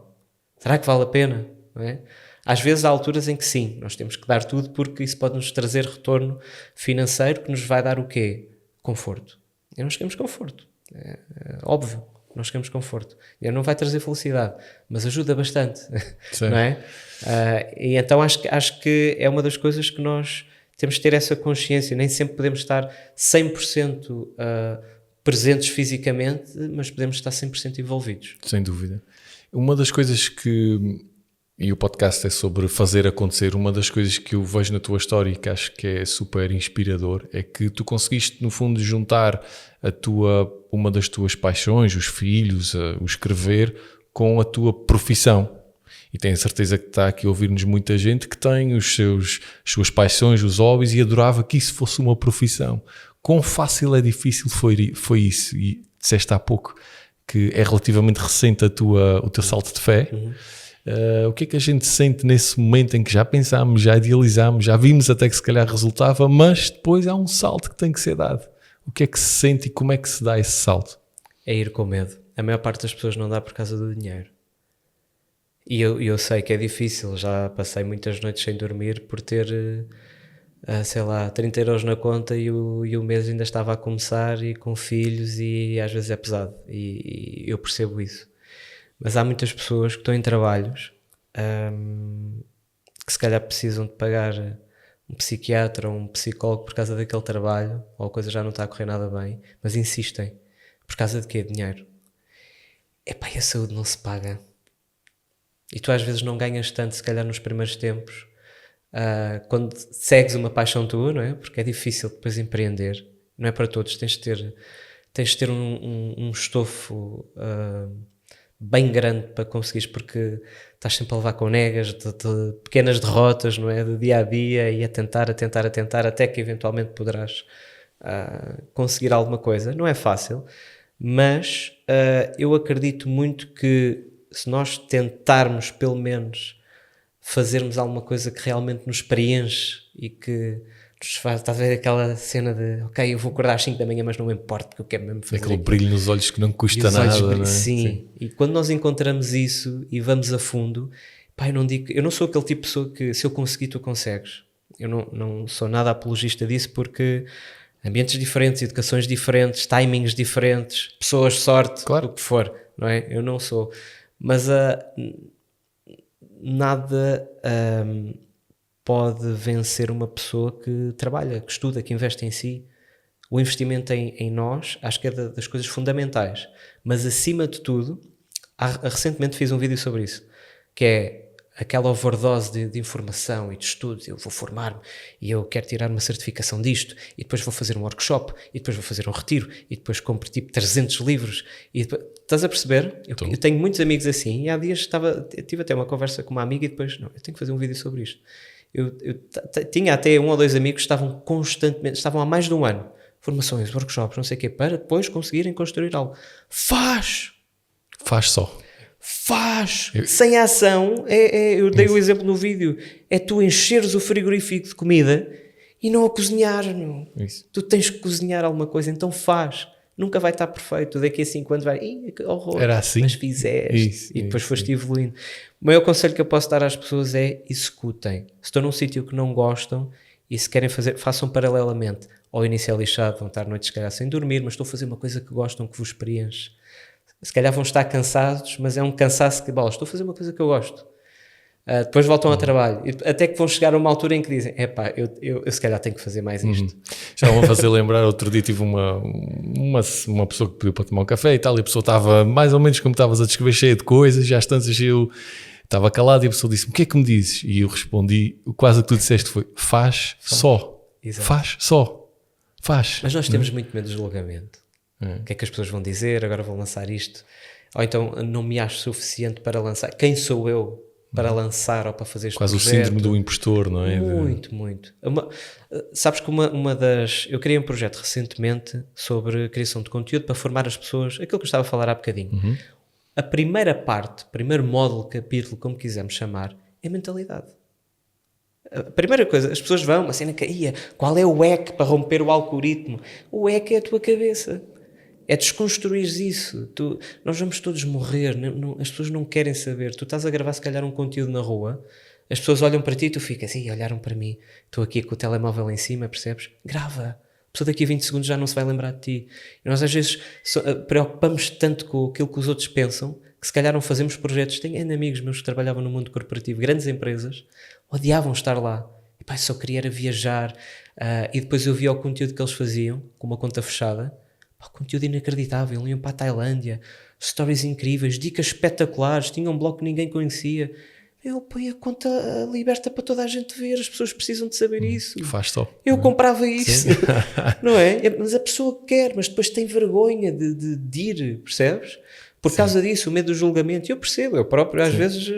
Speaker 1: Será que vale a pena? Não é? Às vezes há alturas em que sim, nós temos que dar tudo porque isso pode nos trazer retorno financeiro que nos vai dar o quê? Conforto. E nós queremos conforto. É óbvio. Nós queremos conforto. E não vai trazer felicidade, mas ajuda bastante, não é? E então acho que é uma das coisas que nós temos de ter essa consciência. Nem sempre podemos estar 100% presentes fisicamente, mas podemos estar 100% envolvidos.
Speaker 2: Sem dúvida. Uma das coisas que, e o podcast é sobre fazer acontecer, uma das coisas que eu vejo na tua história e que acho que é super inspirador é que tu conseguiste, no fundo, juntar uma das tuas paixões, os filhos, o escrever, com a tua profissão. E tenho a certeza que está aqui a ouvir-nos muita gente que tem as suas paixões, os hobbies e adorava que isso fosse uma profissão. Quão fácil é difícil foi isso? E disseste há pouco que é relativamente recente o teu salto de fé. O que é que a gente sente nesse momento em que já pensámos, já idealizámos, já vimos até que se calhar resultava, mas depois há um salto que tem que ser dado? O que é que se sente e como é que se dá esse salto?
Speaker 1: É ir com medo. A maior parte das pessoas não dá por causa do dinheiro. E eu sei que é difícil. Já passei muitas noites sem dormir por ter, sei lá, 30 euros na conta e o mês ainda estava a começar e com filhos e às vezes é pesado. E eu percebo isso. Mas há muitas pessoas que estão em trabalhos que se calhar precisam de pagar um psiquiatra ou um psicólogo por causa daquele trabalho, ou a coisa já não está a correr nada bem, mas insistem. Por causa de quê? Dinheiro. Epá, e a saúde não se paga. E tu às vezes não ganhas tanto, se calhar nos primeiros tempos, quando segues uma paixão tua, não é? Porque é difícil depois empreender. Não é para todos. Tens de ter um estofo bem grande para conseguires, porque estás sempre a levar com negas de pequenas derrotas, não é? De dia a dia e a tentar, até que eventualmente poderás conseguir alguma coisa. Não é fácil, mas eu acredito muito que se nós tentarmos pelo menos fazermos alguma coisa que realmente nos preenche e que nos faz, estás a ver aquela cena de ok, eu vou acordar às 5 da manhã mas não me importa que eu quero mesmo fazer
Speaker 2: aquele brilho nos olhos que não custa nada, não é?
Speaker 1: Sim, e quando nós encontramos isso e vamos a fundo, pá, eu não sou aquele tipo de pessoa que se eu conseguir tu consegues. Eu não sou nada apologista disso, porque ambientes diferentes, educações diferentes, timings diferentes, pessoas, sorte, claro, o que for, não é? Eu não sou, mas nada pode vencer uma pessoa que trabalha, que estuda, que investe em si. O investimento em nós acho que é das coisas fundamentais, mas acima de tudo, recentemente fiz um vídeo sobre isso, que é aquela overdose de informação e de estudos. Eu vou formar-me e eu quero tirar uma certificação disto e depois vou fazer um workshop e depois vou fazer um retiro e depois compro tipo 300 livros e depois, estás a perceber? Eu tenho muitos amigos assim e há dias tive até uma conversa com uma amiga e depois, não, eu tenho que fazer um vídeo sobre isto. Eu tinha até 1 ou 2 amigos que estavam há mais de um ano, formações, workshops, não sei o quê, para depois conseguirem construir algo. Faz
Speaker 2: só.
Speaker 1: Sem ação. Eu dei o exemplo no vídeo, é tu encheres o frigorífico de comida e não a cozinhar, não. Tu tens que cozinhar alguma coisa, então faz. Nunca vai estar perfeito, daqui a 5 anos vai, que horror,
Speaker 2: era assim,
Speaker 1: mas fizeste e depois foste evoluindo. O maior conselho que eu posso dar às pessoas é executem. Se estão num sítio que não gostam e se querem fazer, façam paralelamente. Ao início é lixado, vão estar noites se calhar sem dormir, mas estou a fazer uma coisa que gostam, que vos preenche. Se calhar vão estar cansados, mas é um cansaço que, estou a fazer uma coisa que eu gosto. Depois voltam ao trabalho, até que vão chegar a uma altura em que dizem, eu se calhar tenho que fazer mais isto.
Speaker 2: Já vão fazer lembrar, outro dia tive uma pessoa que pediu para tomar um café e tal, e a pessoa estava mais ou menos como estavas a descrever, cheia de coisas, já às tantas eu estava calado e a pessoa disse-me, o que é que me dizes? E eu respondi, quase o que tu disseste foi, faz só. Exato. Faz só. Faz.
Speaker 1: Mas nós temos muito medo do julgamento. O que é que as pessoas vão dizer? Agora vou lançar isto. Ou então não me acho suficiente para lançar. Quem sou eu para lançar ou para fazer este
Speaker 2: Quase
Speaker 1: projeto?
Speaker 2: o síndrome do impostor, não é?
Speaker 1: Muito. Sabes que uma das... Eu criei um projeto recentemente sobre a criação de conteúdo para formar as pessoas, aquilo que eu estava a falar há bocadinho. A primeira parte, primeiro módulo, capítulo, como quisermos chamar, é mentalidade. A primeira coisa, as pessoas vão, uma cena que ia, qual é o hack para romper o algoritmo? O hack é a tua cabeça. É desconstruir isso. Nós vamos todos morrer, as pessoas não querem saber. Tu estás a gravar se calhar um conteúdo na rua, as pessoas olham para ti e tu ficas, olharam para mim, estou aqui com o telemóvel em cima, percebes? Grava. A pessoa daqui a 20 segundos já não se vai lembrar de ti. E nós às vezes preocupamos tanto com aquilo que os outros pensam, que se calhar não fazemos projetos. Tenho ainda amigos meus que trabalhavam no mundo corporativo, grandes empresas, odiavam estar lá. E pá, só queria era viajar. E depois eu via o conteúdo que eles faziam, com uma conta fechada. Pá, conteúdo inacreditável. Iam para a Tailândia, stories incríveis, dicas espetaculares, tinham um blog que ninguém conhecia. Eu põe a conta liberta para toda a gente ver, as pessoas precisam de saber isso.
Speaker 2: Faz só.
Speaker 1: Eu comprava isso, não é? Mas a pessoa quer, mas depois tem vergonha de ir, percebes? Por causa disso, o medo do julgamento. Eu percebo, eu próprio às vezes...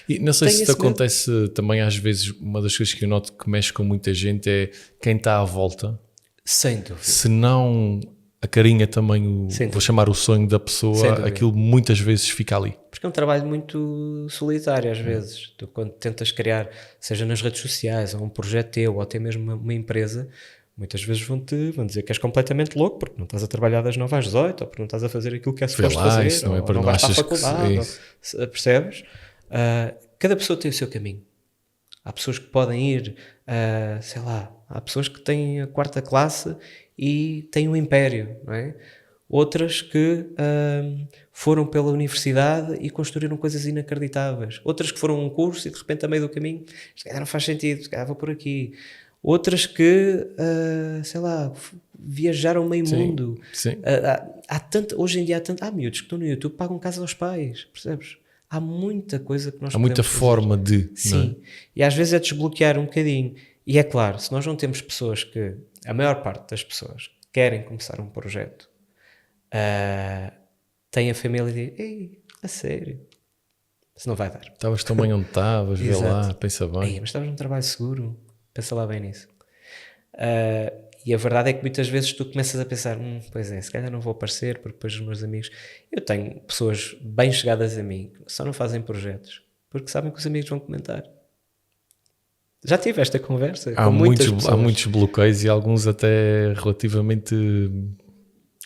Speaker 2: E não sei se te acontece também às vezes, uma das coisas que eu noto que mexe com muita gente é quem está à volta.
Speaker 1: Sem dúvida.
Speaker 2: Se não acarinha também vou chamar o sonho da pessoa, aquilo muitas vezes fica ali.
Speaker 1: Porque é um trabalho muito solitário às vezes. Tu quando tentas criar, seja nas redes sociais, ou um projeto teu, ou até mesmo uma empresa, muitas vezes vão dizer que és completamente louco porque não estás a trabalhar das 9 às 18, ou porque não estás a fazer aquilo que é suposto fazer,
Speaker 2: isso não é para
Speaker 1: não vais para a faculdade,
Speaker 2: percebes?
Speaker 1: Cada pessoa tem o seu caminho. Há pessoas que podem ir, sei lá, há pessoas que têm a 4ª classe e têm um império, não é? Outras que foram pela universidade e construíram coisas inacreditáveis. Outras que foram a um curso e de repente a meio do caminho, se calhar não faz sentido, se calhar vou por aqui. Outras que, sei lá, viajaram meio mundo.
Speaker 2: Sim.
Speaker 1: Hoje em dia há miúdos que estão no YouTube, pagam casa aos pais, percebes? Há muita coisa que nós
Speaker 2: Há muita forma de...
Speaker 1: Sim,
Speaker 2: não é?
Speaker 1: E às vezes é desbloquear um bocadinho. E é claro, se nós não temos pessoas que... A maior parte das pessoas querem começar um projeto, tem a família e diz, ei, a sério, isso não vai dar.
Speaker 2: Estavas tão bem onde estavas, vê lá, pensa bem.
Speaker 1: Mas estavas num trabalho seguro, pensa lá bem nisso. E a verdade é que muitas vezes tu começas a pensar, pois é, se calhar não vou aparecer, porque depois os meus amigos... Eu tenho pessoas bem chegadas a mim que só não fazem projetos, porque sabem que os amigos vão comentar. Já tive esta conversa com muitas pessoas.
Speaker 2: Há muitos bloqueios e alguns até relativamente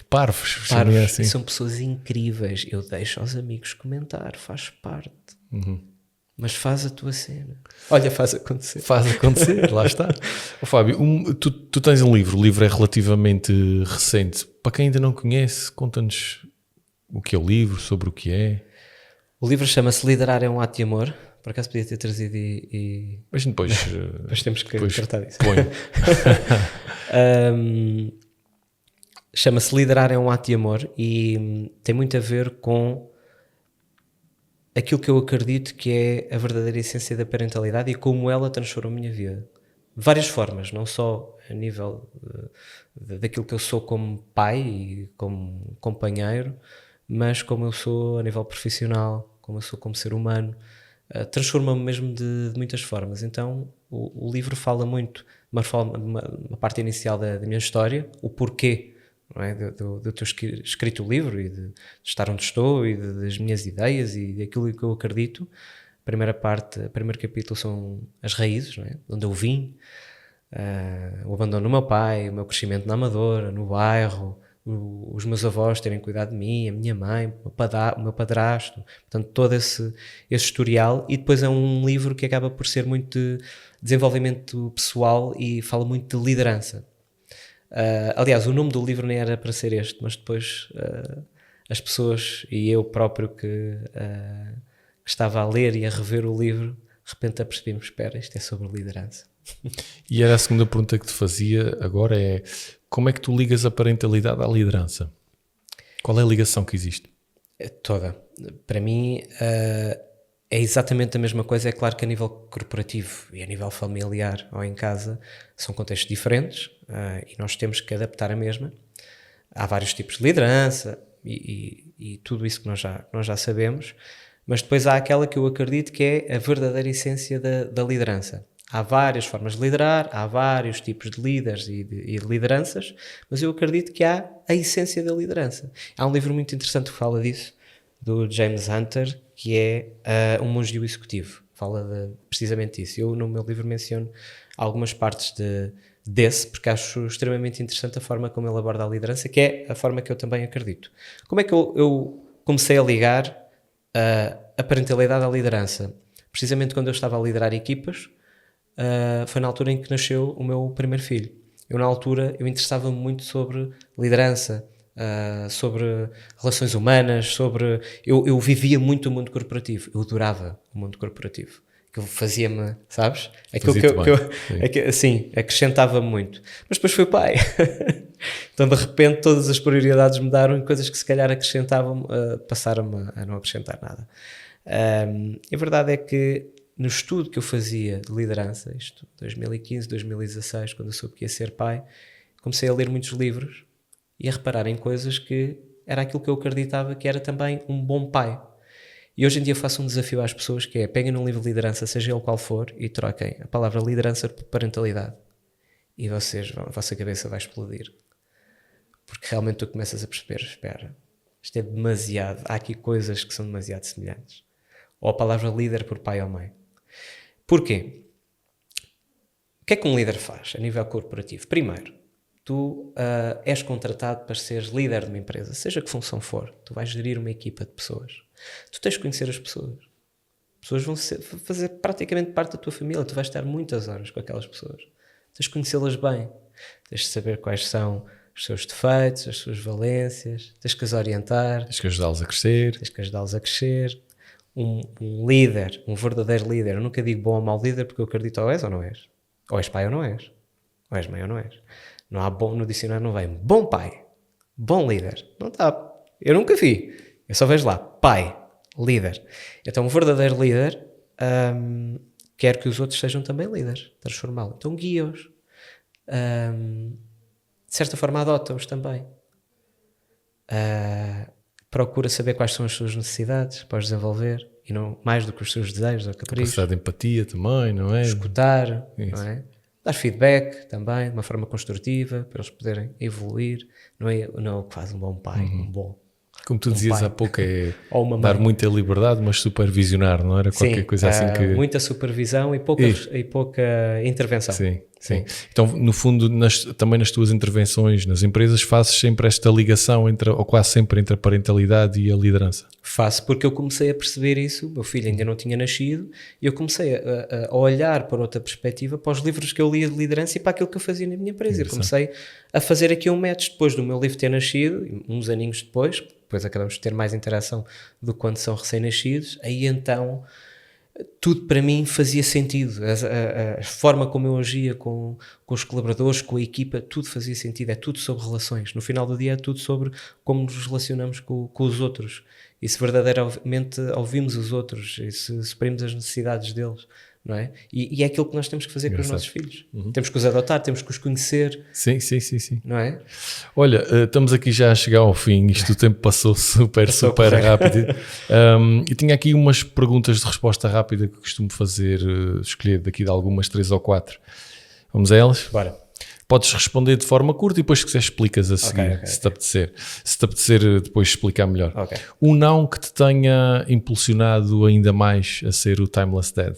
Speaker 2: parvos. Assim.
Speaker 1: São pessoas incríveis. Eu deixo aos amigos comentar, faz parte. Mas faz a tua cena. Olha, faz acontecer.
Speaker 2: Faz acontecer, lá está. Fábio, tu tens um livro. O livro é relativamente recente. Para quem ainda não conhece, conta-nos o que é o livro, sobre o que é.
Speaker 1: O livro chama-se Liderar é um Ato de Amor. Por acaso podia ter trazido e...
Speaker 2: Mas depois...
Speaker 1: Mas temos que tratar disso. Chama-se Liderar é um Ato de Amor e tem muito a ver com aquilo que eu acredito que é a verdadeira essência da parentalidade e como ela transformou a minha vida. De várias formas, não só a nível daquilo que eu sou como pai e como companheiro, mas como eu sou a nível profissional, como eu sou como ser humano. Transforma-me mesmo de muitas formas. Então o livro fala muito uma parte inicial da minha história, o porquê, não é? de ter escrito o livro e de estar onde estou e das minhas ideias e daquilo que eu acredito. A primeira parte, o primeiro capítulo são as raízes, não é? De onde eu vim, o abandono do meu pai, o meu crescimento na Amadora, no bairro, os meus avós terem cuidado de mim, a minha mãe, o meu padrasto, portanto todo esse historial. E depois é um livro que acaba por ser muito de desenvolvimento pessoal e fala muito de liderança. Aliás, o nome do livro nem era para ser este, mas depois as pessoas e eu próprio que estava a ler e a rever o livro, de repente apercebemos, espera, isto é sobre liderança.
Speaker 2: E era a segunda pergunta que te fazia agora, é como é que tu ligas a parentalidade à liderança? Qual é a ligação que existe?
Speaker 1: Toda. Para mim é exatamente a mesma coisa. É claro que a nível corporativo e a nível familiar ou em casa são contextos diferentes e nós temos que adaptar a mesma. há vários tipos de liderança e tudo isso que nós já sabemos, mas depois há aquela que eu acredito que é a verdadeira essência da liderança. Há várias formas de liderar, há vários tipos de líderes e de lideranças, mas eu acredito que há a essência da liderança. Há um livro muito interessante que fala disso, do James Hunter, que é Um Monge Executivo. Fala precisamente disso. Eu no meu livro menciono algumas partes desse, porque acho extremamente interessante a forma como ele aborda a liderança, que é a forma que eu também acredito. Como é que eu comecei a ligar a parentalidade à liderança? Precisamente quando eu estava a liderar equipas, foi na altura em que nasceu o meu primeiro filho. Eu na altura eu interessava-me muito sobre liderança, sobre relações humanas, eu vivia muito o mundo corporativo, eu adorava o mundo corporativo, aquilo fazia-me, sabes? Aquilo sim, acrescentava-me muito. Mas depois fui pai, então de repente todas as prioridades mudaram e coisas que se calhar acrescentavam passaram-me a não acrescentar nada. A verdade é que no estudo que eu fazia de liderança, isto 2015, 2016, quando eu soube que ia ser pai, comecei a ler muitos livros e a reparar em coisas que era aquilo que eu acreditava que era também um bom pai. E hoje em dia faço um desafio às pessoas que é, peguem num livro de liderança, seja ele qual for, e troquem a palavra liderança por parentalidade. E a vossa cabeça vai explodir. Porque realmente tu começas a perceber, espera, isto é demasiado, há aqui coisas que são demasiado semelhantes. Ou a palavra líder por pai ou mãe. Porquê? O que é que um líder faz a nível corporativo? Primeiro, tu és contratado para seres líder de uma empresa, seja que função for. Tu vais gerir uma equipa de pessoas. Tu tens de conhecer as pessoas. As pessoas vão fazer praticamente parte da tua família. Tu vais estar muitas horas com aquelas pessoas. Tens de conhecê-las bem. Tens de saber quais são os seus defeitos, as suas valências. Tens que as orientar.
Speaker 2: Tens que ajudá-los a crescer.
Speaker 1: Tens que ajudá-los a crescer. Um líder, um verdadeiro líder. Eu nunca digo bom ou mau líder porque eu acredito ou és ou não és. Ou és pai ou não és. Ou és mãe ou não és. Não há bom, no dicionário não vem bom pai, bom líder. Não está. Eu nunca vi. Eu só vejo lá pai, líder. Então um verdadeiro líder quer que os outros sejam também líderes. Transformá-lo. Então guia-os. De certa forma adota-os também. Procura saber quais são as suas necessidades para os desenvolver e não mais do que os seus desejos ou caprichos.
Speaker 2: Capacidade de empatia também, não é?
Speaker 1: Escutar, não é? Dar feedback também, de uma forma construtiva, para eles poderem evoluir. Não é o que faz um bom pai, um bom.
Speaker 2: Como tu dizias há pouco, é
Speaker 1: uma
Speaker 2: dar muita liberdade, mas supervisionar, não era? Qualquer coisa assim que...
Speaker 1: muita supervisão e pouca intervenção.
Speaker 2: Sim. Então, no fundo, também nas tuas intervenções nas empresas, fazes sempre esta ligação, ou quase sempre, entre a parentalidade e a liderança?
Speaker 1: Faço porque eu comecei a perceber isso, meu filho ainda não tinha nascido, e eu comecei a olhar para outra perspectiva, para os livros que eu lia de liderança e para aquilo que eu fazia na minha empresa. Eu comecei a fazer aqui um match depois do meu livro ter nascido, uns aninhos depois acabamos de ter mais interação do que quando são recém-nascidos, aí então tudo para mim fazia sentido, a forma como eu agia com os colaboradores, com a equipa, tudo fazia sentido, é tudo sobre relações, no final do dia é tudo sobre como nos relacionamos com os outros, e se verdadeiramente ouvimos os outros, e se suprimos as necessidades deles, não é? E é aquilo que nós temos que fazer com os nossos filhos, temos que os adotar, temos que os conhecer,
Speaker 2: sim,
Speaker 1: não é?
Speaker 2: Olha, estamos aqui já a chegar ao fim, isto o tempo passou super rápido, e tinha aqui umas perguntas de resposta rápida que costumo fazer, escolher daqui de algumas 3 ou 4, vamos a elas?
Speaker 1: Bora.
Speaker 2: Podes responder de forma curta e depois se quiser explicas a seguir, se te apetecer. Se te apetecer depois explicar melhor. Um não que te tenha impulsionado ainda mais a ser o Timeless Dad?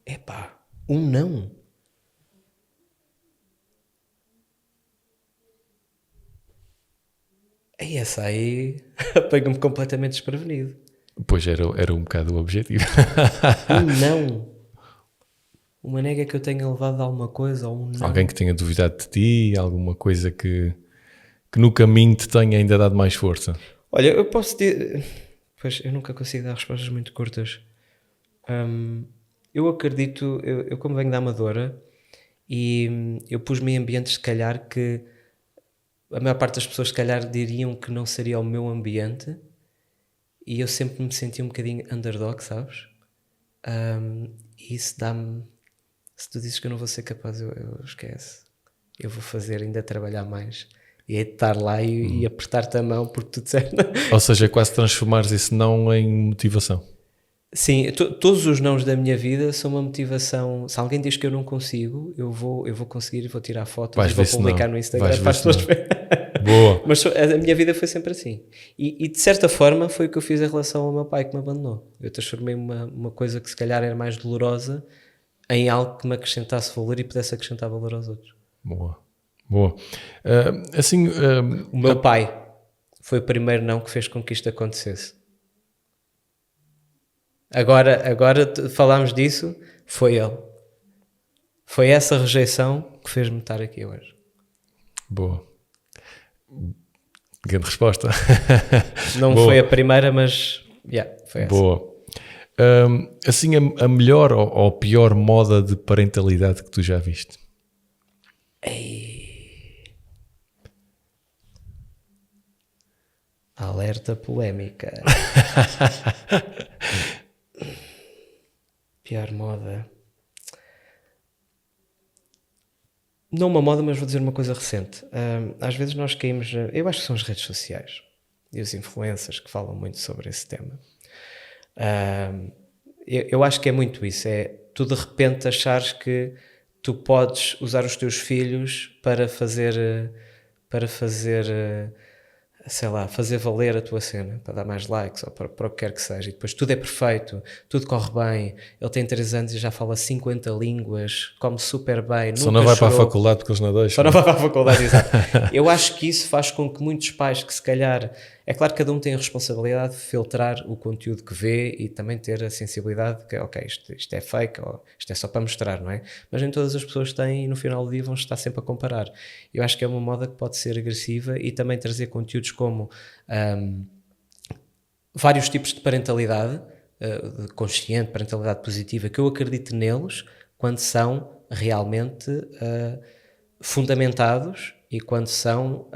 Speaker 1: Epá, um não. Essa aí apanha-me completamente desprevenido.
Speaker 2: Pois era um bocado o objetivo.
Speaker 1: Um não. Uma nega que eu tenha levado a alguma coisa ou um não.
Speaker 2: Alguém que tenha duvidado de ti, alguma coisa que no caminho te tenha ainda dado mais força.
Speaker 1: Olha, eu posso dizer... Pois, eu nunca consigo dar respostas muito curtas. Eu acredito, eu como venho da Amadora e eu pus-me em ambientes, se calhar, que a maior parte das pessoas, se calhar, diriam que não seria o meu ambiente, e eu sempre me senti um bocadinho underdog, sabes? E isso dá-me... Se tu dizes que eu não vou ser capaz, eu esquece. Eu vou fazer, ainda trabalhar mais E é de estar lá e apertar-te a mão porque tu disseste.
Speaker 2: Ou seja, quase transformares esse não em motivação.
Speaker 1: Sim, todos os nãos da minha vida são uma motivação. Se alguém diz que eu não consigo, eu vou conseguir e vou tirar fotos
Speaker 2: Vais
Speaker 1: e vou
Speaker 2: ver se
Speaker 1: publicar
Speaker 2: não.
Speaker 1: no Instagram
Speaker 2: Vais ver
Speaker 1: para as
Speaker 2: se
Speaker 1: pessoas
Speaker 2: não.
Speaker 1: verem.
Speaker 2: Boa.
Speaker 1: Mas a minha vida foi sempre assim. E de certa forma foi o que eu fiz em relação ao meu pai que me abandonou. Eu transformei uma coisa que se calhar era mais dolorosa em algo que me acrescentasse valor e pudesse acrescentar valor aos outros.
Speaker 2: Boa. Boa. Assim,
Speaker 1: O meu pai foi o primeiro não que fez com que isto acontecesse. Agora falámos disso, foi ele. Foi essa rejeição que fez-me estar aqui hoje.
Speaker 2: boa. Grande resposta.
Speaker 1: Não
Speaker 2: Boa.
Speaker 1: foi a primeira, mas foi essa.
Speaker 2: Boa. Assim, a melhor ou pior moda de parentalidade que tu já viste?
Speaker 1: Alerta polémica. Pior moda. Não uma moda, mas vou dizer uma coisa recente. Às vezes nós caímos... Eu acho que são as redes sociais e os influencers que falam muito sobre esse tema. Eu acho que é muito isso. É tu de repente achares que tu podes usar os teus filhos para fazer sei lá, fazer valer a tua cena, para dar mais likes ou para o que quer que seja, e depois tudo é perfeito, tudo corre bem, ele tem 3 anos e já fala 50 línguas, come super bem,
Speaker 2: Só
Speaker 1: nunca
Speaker 2: não vai para a
Speaker 1: chorou.
Speaker 2: faculdade porque eles não deixam.
Speaker 1: Só não vai para a faculdade, exato. Eu acho que isso faz com que muitos pais que se calhar... É claro que cada um tem a responsabilidade de filtrar o conteúdo que vê e também ter a sensibilidade de que, ok, isto é fake ou isto é só para mostrar, não é? Mas nem todas as pessoas têm e no final do dia vão estar sempre a comparar. Eu acho que é uma moda que pode ser agressiva e também trazer conteúdos como vários tipos de parentalidade, de consciente, parentalidade positiva, que eu acredito neles quando são realmente fundamentados e quando são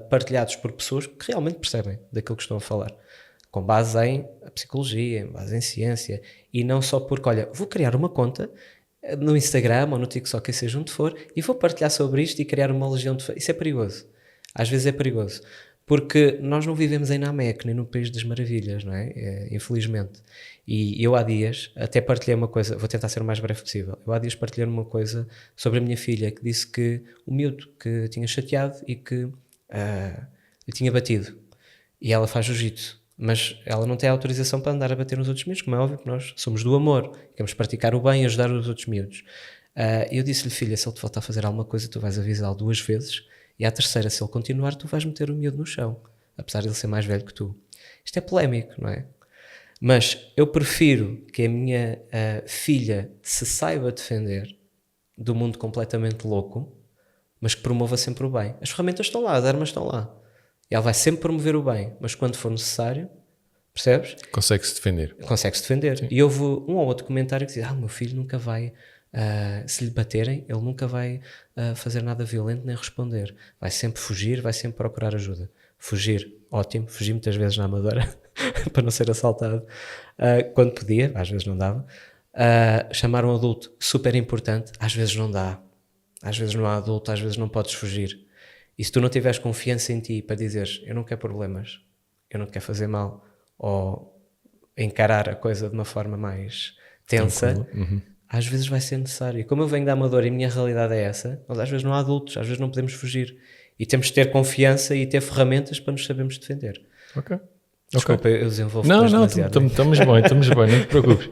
Speaker 1: partilhados por pessoas que realmente percebem daquilo que estão a falar, com base em psicologia, em base em ciência, e não só porque, olha, vou criar uma conta no Instagram ou no TikTok, seja onde for, e vou partilhar sobre isto e criar uma legião de... Isso é perigoso. Às vezes é perigoso. Porque nós não vivemos em Namek, nem no País das Maravilhas, não é? Infelizmente. E eu há dias até partilhei uma coisa, vou tentar ser o mais breve possível, eu há dias partilhei uma coisa sobre a minha filha, que disse que o miúdo que tinha chateado e que lhe tinha batido. E ela faz jiu-jitsu, mas ela não tem autorização para andar a bater nos outros miúdos, como é óbvio que nós somos do amor, queremos praticar o bem e ajudar os outros miúdos. Eu disse-lhe, filha, se ele te voltar a fazer alguma coisa, tu vais avisá-lo 2 vezes, e à terceira, se ele continuar, tu vais meter o miúdo no chão, apesar de ele ser mais velho que tu. Isto é polémico, não é? Mas eu prefiro que a minha filha se saiba defender do mundo completamente louco, mas que promova sempre o bem. As ferramentas estão lá, as armas estão lá. E ela vai sempre promover o bem, mas quando for necessário, percebes?
Speaker 2: Consegue-se defender.
Speaker 1: Consegue-se defender. Sim. E houve um ou outro comentário que dizia, o meu filho nunca vai... se lhe baterem, ele nunca vai fazer nada violento nem responder, vai sempre fugir, vai sempre procurar ajuda. Fugir, ótimo, fugi muitas vezes na Amadora para não ser assaltado quando podia, às vezes não dava. Chamar um adulto, super importante, às vezes não dá, às vezes não há adulto, às vezes não podes fugir. E se tu não tiveres confiança em ti para dizeres, eu não quero problemas, eu não te quero fazer mal, ou encarar a coisa de uma forma mais tensa, às vezes vai ser necessário. E como eu venho da Amadora e a minha realidade é essa, mas às vezes não há adultos, às vezes não podemos fugir. E temos de ter confiança e ter ferramentas para nos sabermos defender.
Speaker 2: Ok.
Speaker 1: Desculpa, eu desenvolvo
Speaker 2: Não,
Speaker 1: demasiado.
Speaker 2: Estamos bem, não te preocupes.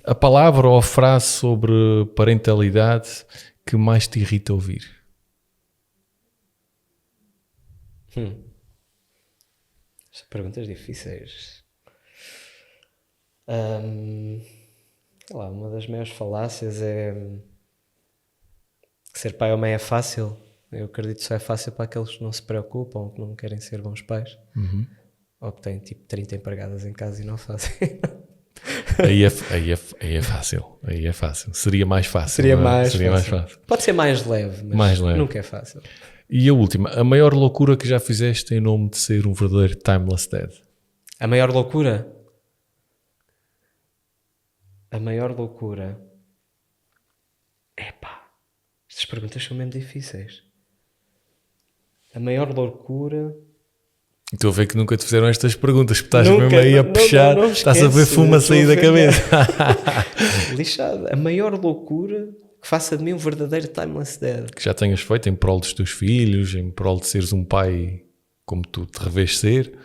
Speaker 2: A palavra ou a frase sobre parentalidade que mais te irrita ouvir?
Speaker 1: Estas perguntas difíceis. Sei lá, uma das maiores falácias é que ser pai ou mãe é fácil. Eu acredito que só é fácil para aqueles que não se preocupam ou que não querem ser bons pais. Ou que têm tipo 30 empregadas em casa e não fazem.
Speaker 2: Aí é fácil. Aí é fácil. Seria mais fácil.
Speaker 1: Seria
Speaker 2: não é?
Speaker 1: mais
Speaker 2: Seria
Speaker 1: fácil.
Speaker 2: mais fácil.
Speaker 1: Pode ser mais leve, mas
Speaker 2: Mais leve.
Speaker 1: nunca é fácil.
Speaker 2: E a última, a maior loucura que já fizeste em nome de ser um verdadeiro timeless dad?
Speaker 1: A maior loucura? A maior loucura... Epá, estas perguntas são mesmo difíceis. A maior loucura...
Speaker 2: Estou a ver que nunca te fizeram estas perguntas, porque estás
Speaker 1: Nunca,
Speaker 2: mesmo aí a
Speaker 1: não,
Speaker 2: puxar,
Speaker 1: não
Speaker 2: estás a ver
Speaker 1: esquece,
Speaker 2: fumo a
Speaker 1: estou
Speaker 2: sair
Speaker 1: a
Speaker 2: da
Speaker 1: ver
Speaker 2: cabeça.
Speaker 1: Lixado. A maior loucura que faça de mim um verdadeiro timeless dad.
Speaker 2: Que já tenhas feito em prol dos teus filhos, em prol de seres um pai como tu te revês ser.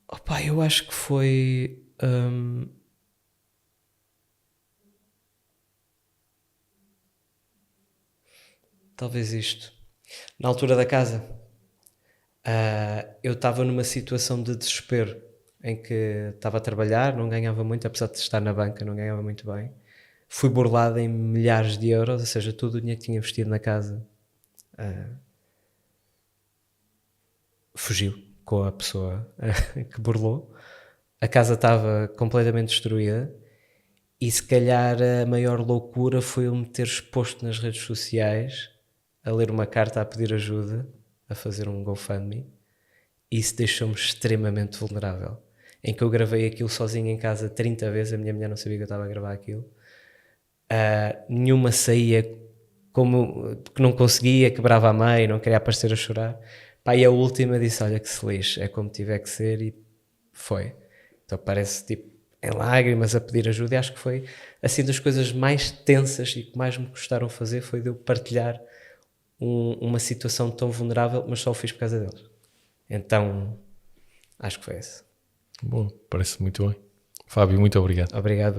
Speaker 1: Opa, eu acho que foi... talvez isto. Na altura da casa, eu estava numa situação de desespero, em que estava a trabalhar, não ganhava muito, apesar de estar na banca, não ganhava muito bem. Fui burlado em milhares de euros, ou seja, todo o dinheiro que tinha investido na casa fugiu com a pessoa que burlou. A casa estava completamente destruída e se calhar a maior loucura foi eu me ter exposto nas redes sociais a ler uma carta a pedir ajuda, a fazer um GoFundMe. Isso deixou-me extremamente vulnerável. Em que eu gravei aquilo sozinho em casa 30 vezes, a minha mulher não sabia que eu estava a gravar aquilo. Nenhuma saía, como que não conseguia, quebrava a meio, não queria aparecer a chorar. Pá, e a última disse, olha que se lixe, é como tiver que ser, e foi. Então parece tipo em lágrimas a pedir ajuda, e acho que foi assim das coisas mais tensas e que mais me custaram fazer, foi de eu partilhar uma situação tão vulnerável, mas só o fiz por causa deles. Então acho que foi isso.
Speaker 2: Bom, parece muito bem. Fábio, muito obrigado.
Speaker 1: Obrigado.